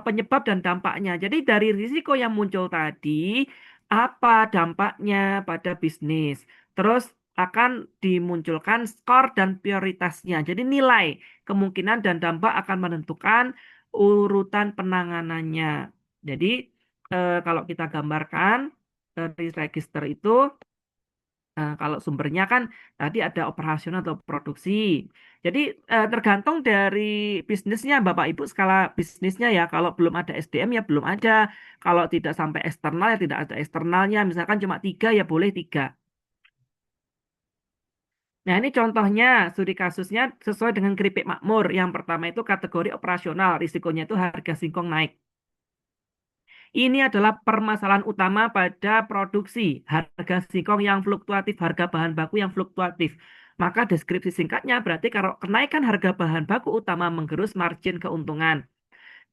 penyebab dan dampaknya. Jadi dari risiko yang muncul tadi, apa dampaknya pada bisnis? Terus akan dimunculkan skor dan prioritasnya. Jadi nilai, kemungkinan dan dampak akan menentukan urutan penanganannya. Jadi kalau kita gambarkan dari register itu kalau sumbernya kan tadi ada operasional atau produksi. Jadi tergantung dari bisnisnya Bapak Ibu skala bisnisnya ya. Kalau belum ada SDM ya belum ada. Kalau tidak sampai eksternal ya tidak ada eksternalnya. Misalkan cuma 3 ya boleh 3. Nah ini contohnya studi kasusnya sesuai dengan keripik makmur. Yang pertama itu kategori operasional. Risikonya itu harga singkong naik. Ini adalah permasalahan utama pada produksi. Harga singkong yang fluktuatif, harga bahan baku yang fluktuatif. Maka deskripsi singkatnya berarti kalau kenaikan harga bahan baku utama menggerus margin keuntungan.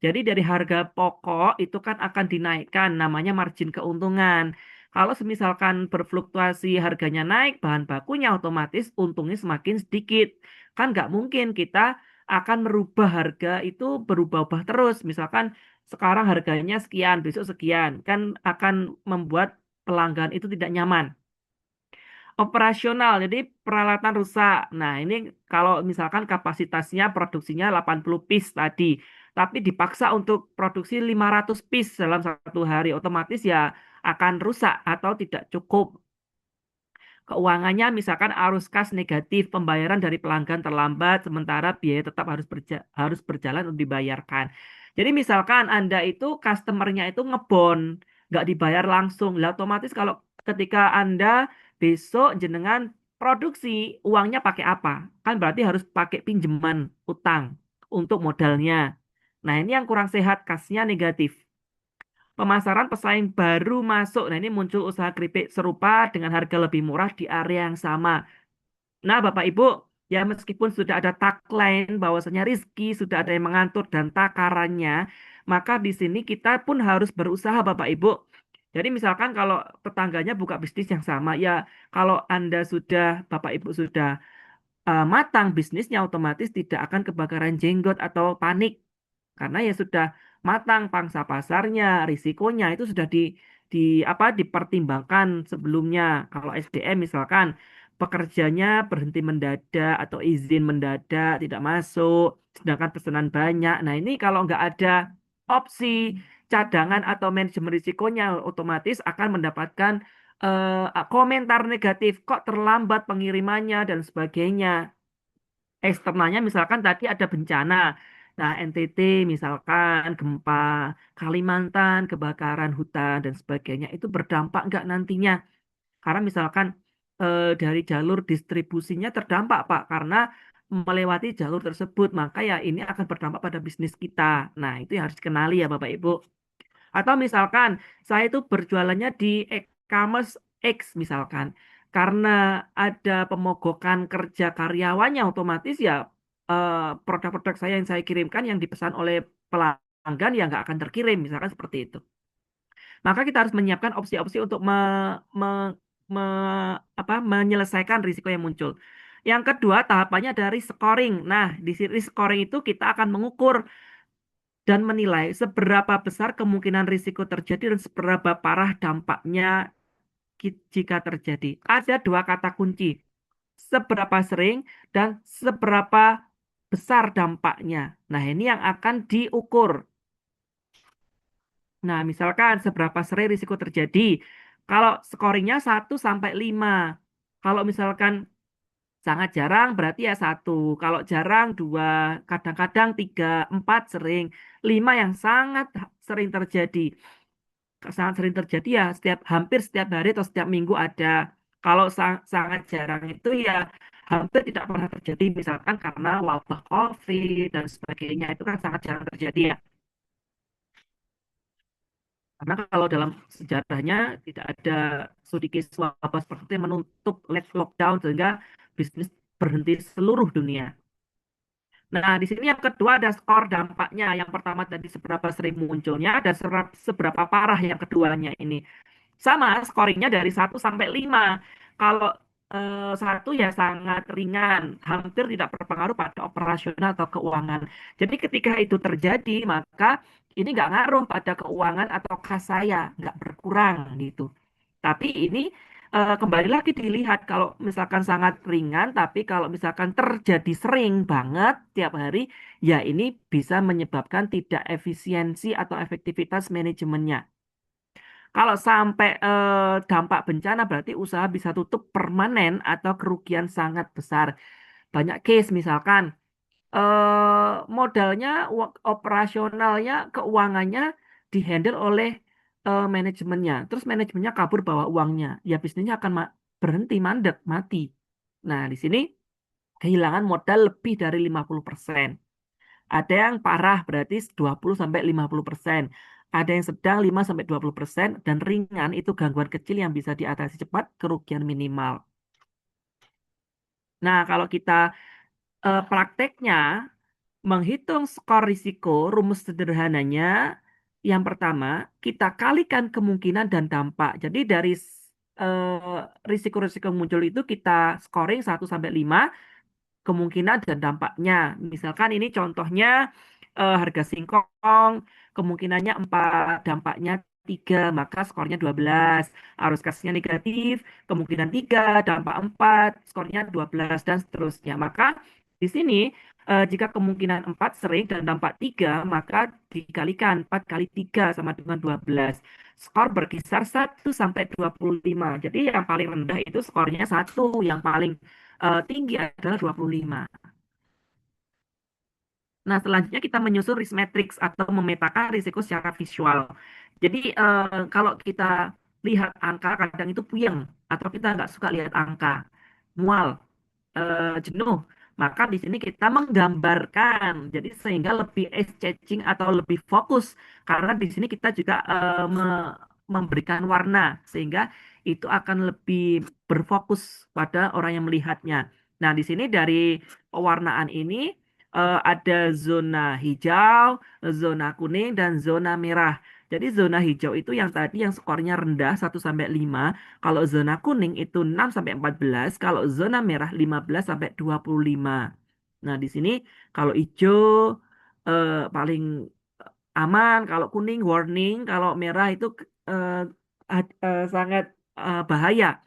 Jadi dari harga pokok itu kan akan dinaikkan, namanya margin keuntungan. Kalau misalkan berfluktuasi harganya naik, bahan bakunya otomatis untungnya semakin sedikit. Kan nggak mungkin kita akan merubah harga itu berubah-ubah terus. Misalkan sekarang harganya sekian, besok sekian. Kan akan membuat pelanggan itu tidak nyaman. Operasional, jadi peralatan rusak. Nah, ini kalau misalkan kapasitasnya produksinya 80 piece tadi, tapi dipaksa untuk produksi 500 piece dalam satu hari, otomatis ya akan rusak atau tidak cukup. Keuangannya misalkan arus kas negatif, pembayaran dari pelanggan terlambat, sementara biaya tetap harus berjalan untuk dibayarkan. Jadi misalkan Anda itu customernya itu ngebon, nggak dibayar langsung. Lah otomatis kalau ketika Anda besok jenengan produksi, uangnya pakai apa? Kan berarti harus pakai pinjaman utang untuk modalnya. Nah ini yang kurang sehat, kasnya negatif. Pemasaran pesaing baru masuk. Nah, ini muncul usaha keripik serupa dengan harga lebih murah di area yang sama. Nah, Bapak Ibu, ya meskipun sudah ada tagline bahwasanya Rizki sudah ada yang mengatur dan takarannya, maka di sini kita pun harus berusaha, Bapak Ibu. Jadi misalkan kalau tetangganya buka bisnis yang sama, ya kalau Anda sudah, Bapak Ibu sudah matang bisnisnya, otomatis tidak akan kebakaran jenggot atau panik. Karena ya sudah matang pangsa pasarnya, risikonya itu sudah di apa dipertimbangkan sebelumnya. Kalau SDM misalkan pekerjanya berhenti mendadak atau izin mendadak tidak masuk, sedangkan pesanan banyak. Nah ini kalau nggak ada opsi cadangan atau manajemen risikonya, otomatis akan mendapatkan komentar negatif, kok terlambat pengirimannya dan sebagainya. Eksternalnya misalkan tadi ada bencana. Nah, NTT misalkan gempa, Kalimantan kebakaran hutan dan sebagainya itu berdampak nggak nantinya? Karena misalkan dari jalur distribusinya terdampak, Pak, karena melewati jalur tersebut, maka ya ini akan berdampak pada bisnis kita. Nah, itu yang harus dikenali ya Bapak Ibu. Atau misalkan saya itu berjualannya di e-commerce X misalkan. Karena ada pemogokan kerja karyawannya otomatis ya eh, produk-produk saya yang saya kirimkan yang dipesan oleh pelanggan ya nggak akan terkirim misalkan seperti itu. Maka kita harus menyiapkan opsi-opsi untuk me- menyelesaikan risiko yang muncul. Yang kedua tahapannya dari scoring. Nah, di risk scoring itu kita akan mengukur dan menilai seberapa besar kemungkinan risiko terjadi dan seberapa parah dampaknya jika terjadi. Ada dua kata kunci, seberapa sering dan seberapa besar dampaknya. Nah, ini yang akan diukur. Nah, misalkan seberapa sering risiko terjadi. Kalau scoringnya 1 sampai 5. Kalau misalkan sangat jarang berarti ya 1. Kalau jarang 2, kadang-kadang 3, 4 sering. 5 yang sangat sering terjadi. Sangat sering terjadi ya hampir setiap hari atau setiap minggu ada. Kalau sangat jarang itu ya hampir tidak pernah terjadi. Misalkan karena wabah COVID dan sebagainya itu kan sangat jarang terjadi ya. Karena kalau dalam sejarahnya tidak ada studi case wabah seperti itu yang menutup lockdown sehingga bisnis berhenti seluruh dunia. Nah, di sini yang kedua ada skor dampaknya. Yang pertama tadi seberapa sering munculnya dan seberapa parah yang keduanya ini. Sama scoringnya dari 1 sampai 5. Kalau 1 ya sangat ringan, hampir tidak berpengaruh pada operasional atau keuangan. Jadi ketika itu terjadi, maka ini nggak ngaruh pada keuangan atau kas saya, nggak berkurang gitu. Tapi ini kembali lagi dilihat kalau misalkan sangat ringan, tapi kalau misalkan terjadi sering banget tiap hari, ya ini bisa menyebabkan tidak efisiensi atau efektivitas manajemennya. Kalau sampai dampak bencana berarti usaha bisa tutup permanen atau kerugian sangat besar. Banyak case misalkan modalnya, operasionalnya, keuangannya dihandle oleh manajemennya. Terus manajemennya kabur bawa uangnya. Ya bisnisnya akan berhenti, mandek, mati. Nah, di sini kehilangan modal lebih dari 50%. Ada yang parah berarti 20 sampai 50%. Ada yang sedang 5 sampai 20% dan ringan itu gangguan kecil yang bisa diatasi cepat, kerugian minimal. Nah, kalau kita prakteknya Menghitung skor risiko, rumus sederhananya, yang pertama, kita kalikan kemungkinan dan dampak. Jadi dari risiko-risiko muncul itu kita scoring 1 sampai 5 kemungkinan dan dampaknya. Misalkan ini contohnya harga singkong, kemungkinannya 4, dampaknya 3, maka skornya 12. Arus kasnya negatif, kemungkinan 3, dampak 4, skornya 12, dan seterusnya. Maka di sini jika kemungkinan 4 sering dan dampak 3, maka dikalikan 4 kali 3 sama dengan 12. Skor berkisar 1 sampai 25. Jadi yang paling rendah itu skornya 1, yang paling tinggi adalah 25. Nah, selanjutnya kita menyusun risk matrix atau memetakan risiko secara visual. Jadi, kalau kita lihat angka, kadang itu puyeng, atau kita nggak suka lihat angka, mual, jenuh. Maka di sini kita menggambarkan, jadi sehingga lebih eye-catching atau lebih fokus, karena di sini kita juga memberikan warna, sehingga itu akan lebih berfokus pada orang yang melihatnya. Nah, di sini dari pewarnaan ini ada zona hijau, zona kuning, dan zona merah. Jadi zona hijau itu yang tadi yang skornya rendah 1 sampai 5. Kalau zona kuning itu 6 sampai 14. Kalau zona merah 15 sampai 25. Nah, di sini kalau hijau paling aman, kalau kuning warning, kalau merah itu eh, sangat bahaya.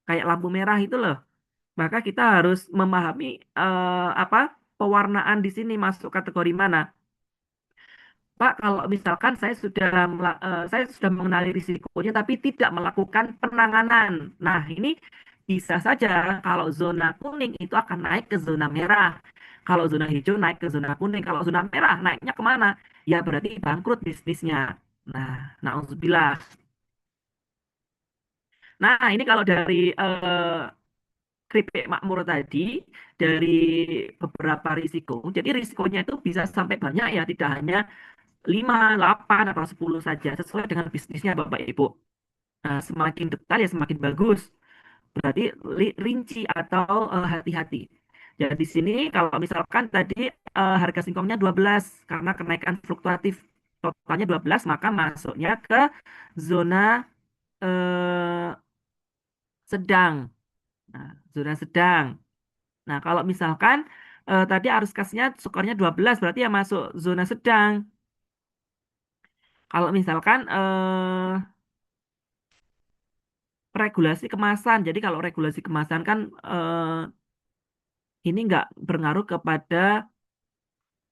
Kayak lampu merah itu loh. Maka kita harus memahami apa pewarnaan di sini masuk kategori mana. Pak, kalau misalkan saya sudah mengenali risikonya tapi tidak melakukan penanganan. Nah, ini bisa saja kalau zona kuning itu akan naik ke zona merah. Kalau zona hijau naik ke zona kuning. Kalau zona merah naiknya kemana? Ya berarti bangkrut bisnisnya. Nah, nauzubillah. Nah, ini kalau dari keripik makmur tadi, dari beberapa risiko. Jadi risikonya itu bisa sampai banyak ya, tidak hanya 5, 8, atau 10 saja, sesuai dengan bisnisnya Bapak Ibu. Nah, semakin detail ya semakin bagus. Berarti rinci atau hati-hati. Jadi di sini kalau misalkan tadi harga singkongnya 12 karena kenaikan fluktuatif totalnya 12, maka masuknya ke zona eh, sedang. Nah, zona sedang. Nah, kalau misalkan tadi arus kasnya skornya 12 berarti ya masuk zona sedang. Kalau misalkan regulasi kemasan. Jadi kalau regulasi kemasan kan ini nggak berpengaruh kepada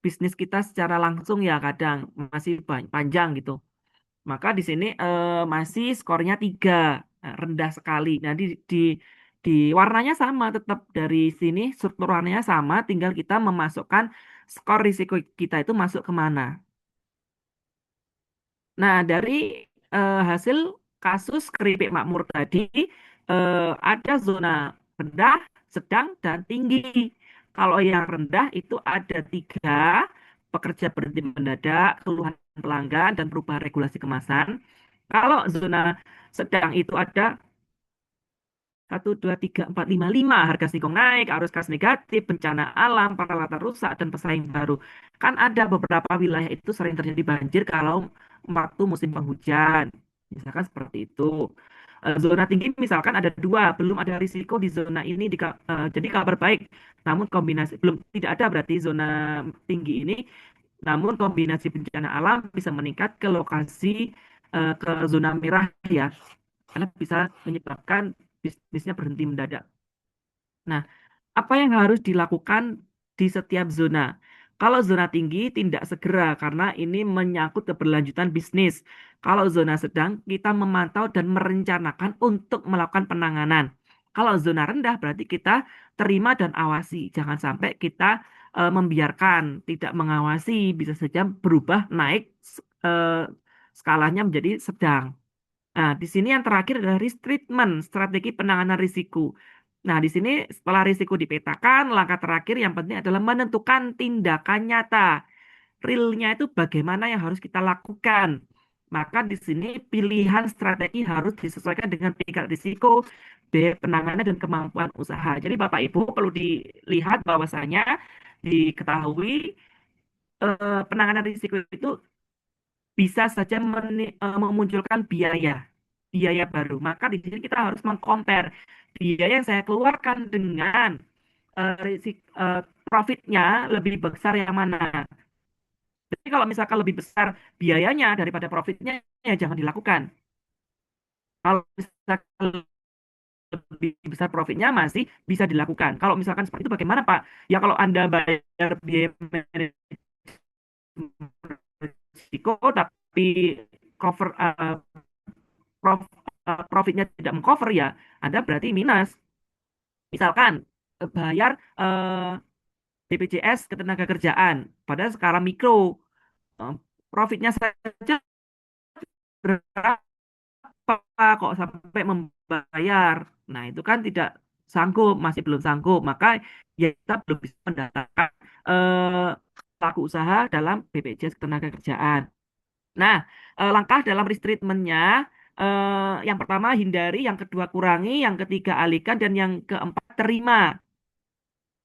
bisnis kita secara langsung ya kadang masih panjang gitu. Maka di sini masih skornya 3, rendah sekali. Nah di warnanya sama tetap dari sini struktur warnanya sama, tinggal kita memasukkan skor risiko kita itu masuk kemana. Nah, dari hasil kasus keripik makmur tadi, ada zona rendah, sedang, dan tinggi. Kalau yang rendah itu ada 3, pekerja berhenti mendadak, keluhan pelanggan, dan perubahan regulasi kemasan. Kalau zona sedang itu ada 1, 2, 3, 4, 5, 5 harga singkong naik, arus kas negatif, bencana alam, peralatan rusak, dan pesaing baru. Kan ada beberapa wilayah itu sering terjadi banjir kalau waktu musim penghujan. Misalkan seperti itu. Zona tinggi misalkan ada 2, belum ada risiko di zona ini. Jadi kabar baik, namun kombinasi belum tidak ada berarti zona tinggi ini. Namun kombinasi bencana alam bisa meningkat ke lokasi ke zona merah ya, karena bisa menyebabkan bisnisnya berhenti mendadak. Nah, apa yang harus dilakukan di setiap zona? Kalau zona tinggi, tindak segera karena ini menyangkut keberlanjutan bisnis. Kalau zona sedang, kita memantau dan merencanakan untuk melakukan penanganan. Kalau zona rendah, berarti kita terima dan awasi. Jangan sampai kita membiarkan, tidak mengawasi, bisa saja berubah naik eh, skalanya menjadi sedang. Nah, di sini yang terakhir adalah risk treatment, strategi penanganan risiko. Nah, di sini setelah risiko dipetakan, langkah terakhir yang penting adalah menentukan tindakan nyata. Realnya itu bagaimana yang harus kita lakukan. Maka di sini pilihan strategi harus disesuaikan dengan tingkat risiko, biaya penanganan, dan kemampuan usaha. Jadi Bapak Ibu perlu dilihat bahwasanya diketahui penanganan risiko itu bisa saja memunculkan biaya baru. Maka di sini kita harus mengcompare biaya yang saya keluarkan dengan profitnya lebih besar yang mana. Jadi kalau misalkan lebih besar biayanya daripada profitnya, ya jangan dilakukan. Kalau misalkan lebih besar profitnya masih bisa dilakukan. Kalau misalkan seperti itu bagaimana Pak? Ya kalau Anda bayar biaya manajemen risiko tapi cover profitnya tidak mengcover ya, Anda berarti minus. Misalkan bayar BPJS ketenagakerjaan pada skala mikro, eh, profitnya saja berapa kok sampai membayar. Nah, itu kan tidak sanggup, masih belum sanggup. Maka ya kita belum bisa mendaftarkan pelaku usaha dalam BPJS ketenagakerjaan. Nah, langkah dalam restreatment-nya, yang pertama hindari, yang kedua kurangi, yang ketiga alihkan, dan yang keempat terima.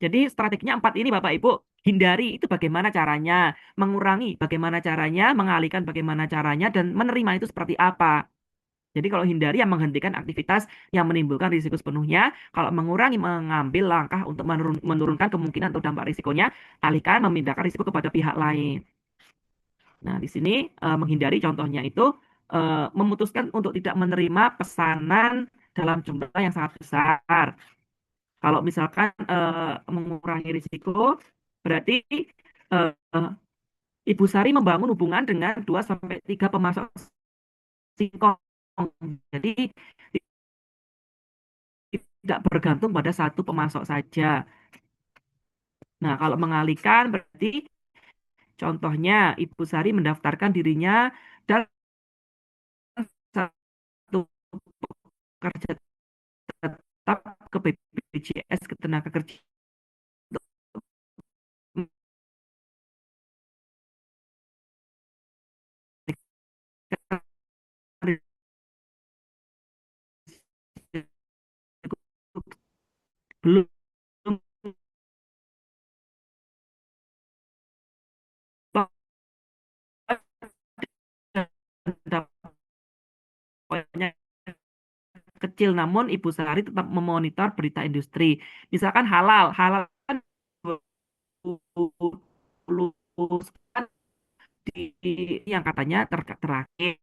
Jadi strateginya empat ini Bapak Ibu. Hindari itu bagaimana caranya, mengurangi bagaimana caranya, mengalihkan bagaimana caranya, dan menerima itu seperti apa. Jadi kalau hindari yang menghentikan aktivitas yang menimbulkan risiko sepenuhnya, kalau mengurangi mengambil langkah untuk menurunkan kemungkinan atau dampak risikonya, alihkan memindahkan risiko kepada pihak lain. Nah, di sini menghindari contohnya itu memutuskan untuk tidak menerima pesanan dalam jumlah yang sangat besar. Kalau misalkan mengurangi risiko, berarti eh, Ibu Sari membangun hubungan dengan 2 sampai 3 pemasok singkong. Jadi tidak bergantung pada satu pemasok saja. Nah, kalau mengalihkan berarti contohnya Ibu Sari mendaftarkan dirinya dalam satu pekerja tetap ke BPJS Ketenagakerjaan belum dampaknya kecil, namun Ibu Sari tetap memonitor berita industri. Misalkan halal, halal kan luluskan di yang katanya terakhir.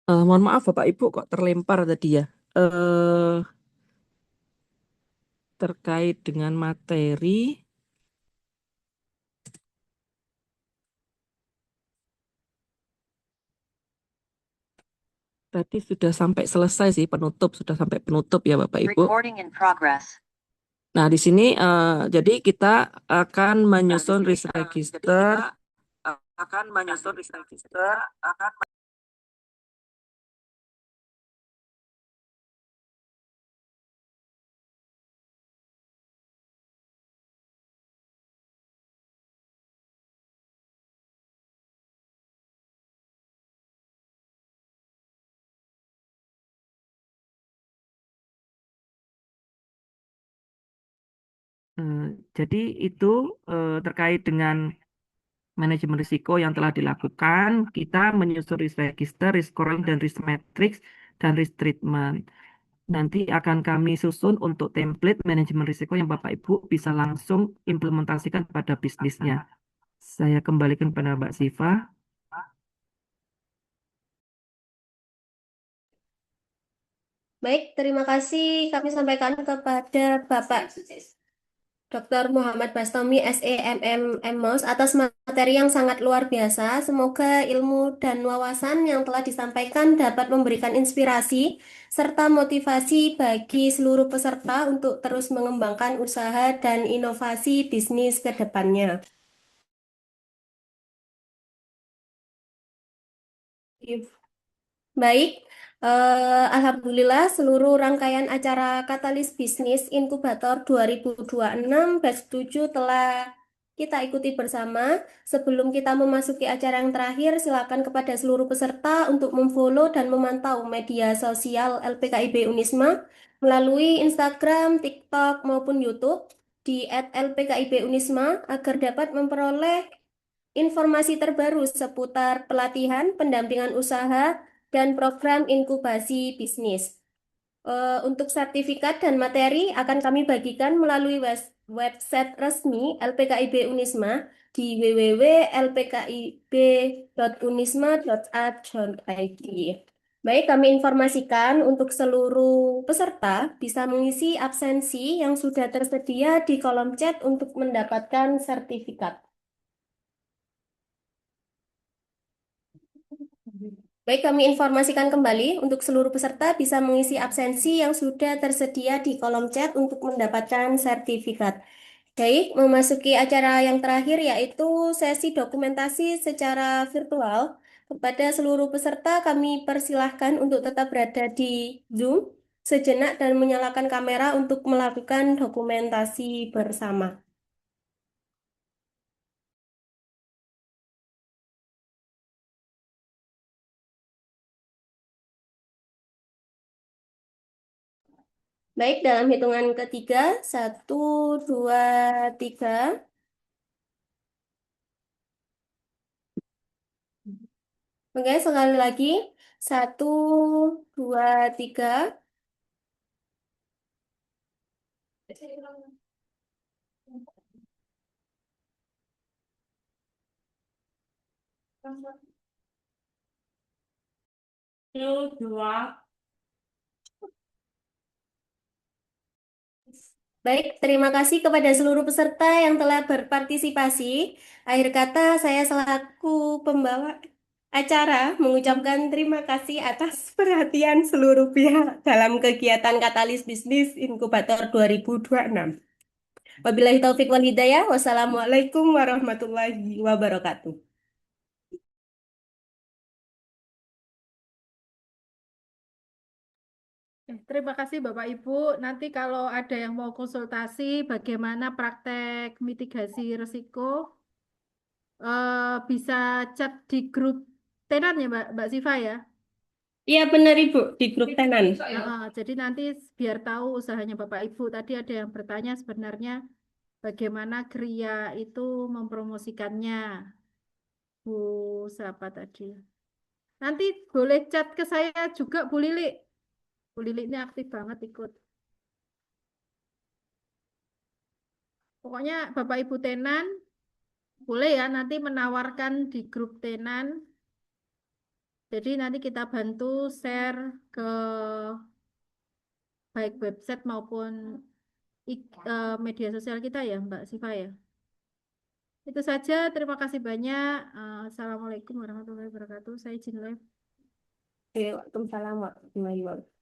Mohon maaf Bapak Ibu kok terlempar tadi ya. Terkait dengan materi tadi sudah sampai selesai sih penutup, sudah sampai penutup ya Bapak Ibu. Nah, di sini jadi kita akan menyusun risk register. Eh, jadi itu terkait dengan manajemen risiko yang telah dilakukan. Kita menyusun risk register, risk scoring, dan risk matrix, dan risk treatment. Nanti akan kami susun untuk template manajemen risiko yang Bapak Ibu bisa langsung implementasikan pada bisnisnya. Saya kembalikan pada Mbak Siva. Baik, terima kasih kami sampaikan kepada Bapak Dr. Muhammad Bastomi, SEMM MMOS atas materi yang sangat luar biasa. Semoga ilmu dan wawasan yang telah disampaikan dapat memberikan inspirasi serta motivasi bagi seluruh peserta untuk terus mengembangkan usaha dan inovasi bisnis ke depannya. Baik, Alhamdulillah seluruh rangkaian acara Katalis Bisnis Inkubator 2026 batch 7 telah kita ikuti bersama. Sebelum kita memasuki acara yang terakhir, silakan kepada seluruh peserta untuk memfollow dan memantau media sosial LPKIB Unisma melalui Instagram, TikTok, maupun YouTube di @lpkib Unisma agar dapat memperoleh informasi terbaru seputar pelatihan, pendampingan usaha, dan program inkubasi bisnis. Untuk sertifikat dan materi akan kami bagikan melalui website resmi LPKIB Unisma di www.lpkib.unisma.a.id. Baik, kami informasikan untuk seluruh peserta bisa mengisi absensi yang sudah tersedia di kolom chat untuk mendapatkan sertifikat. Baik, kami informasikan kembali untuk seluruh peserta bisa mengisi absensi yang sudah tersedia di kolom chat untuk mendapatkan sertifikat. Baik, memasuki acara yang terakhir yaitu sesi dokumentasi secara virtual. Kepada seluruh peserta kami persilahkan untuk tetap berada di Zoom sejenak dan menyalakan kamera untuk melakukan dokumentasi bersama. Baik, dalam hitungan ketiga, 1, 2, 3. Oke, sekali lagi. 1, 2, 3. Baik, terima kasih kepada seluruh peserta yang telah berpartisipasi. Akhir kata, saya selaku pembawa acara mengucapkan terima kasih atas perhatian seluruh pihak dalam kegiatan Katalis Bisnis Inkubator 2026. Wabillahi taufik wal hidayah. Wassalamualaikum warahmatullahi wabarakatuh. Terima kasih Bapak Ibu. Nanti kalau ada yang mau konsultasi bagaimana praktek mitigasi risiko, bisa chat di grup tenan ya Mbak Siva ya. Iya benar Ibu, di grup tenan. Jadi nanti biar tahu usahanya Bapak Ibu. Tadi ada yang bertanya sebenarnya bagaimana Gria itu mempromosikannya. Bu siapa tadi? Nanti boleh chat ke saya juga Bu Lili. Bu Lili ini aktif banget ikut. Pokoknya Bapak Ibu tenan boleh ya nanti menawarkan di grup tenan. Jadi nanti kita bantu share ke baik website maupun media sosial kita ya Mbak Siva ya. Itu saja, terima kasih banyak. Assalamualaikum warahmatullahi wabarakatuh. Saya izin live. Waalaikumsalam warahmatullahi wabarakatuh.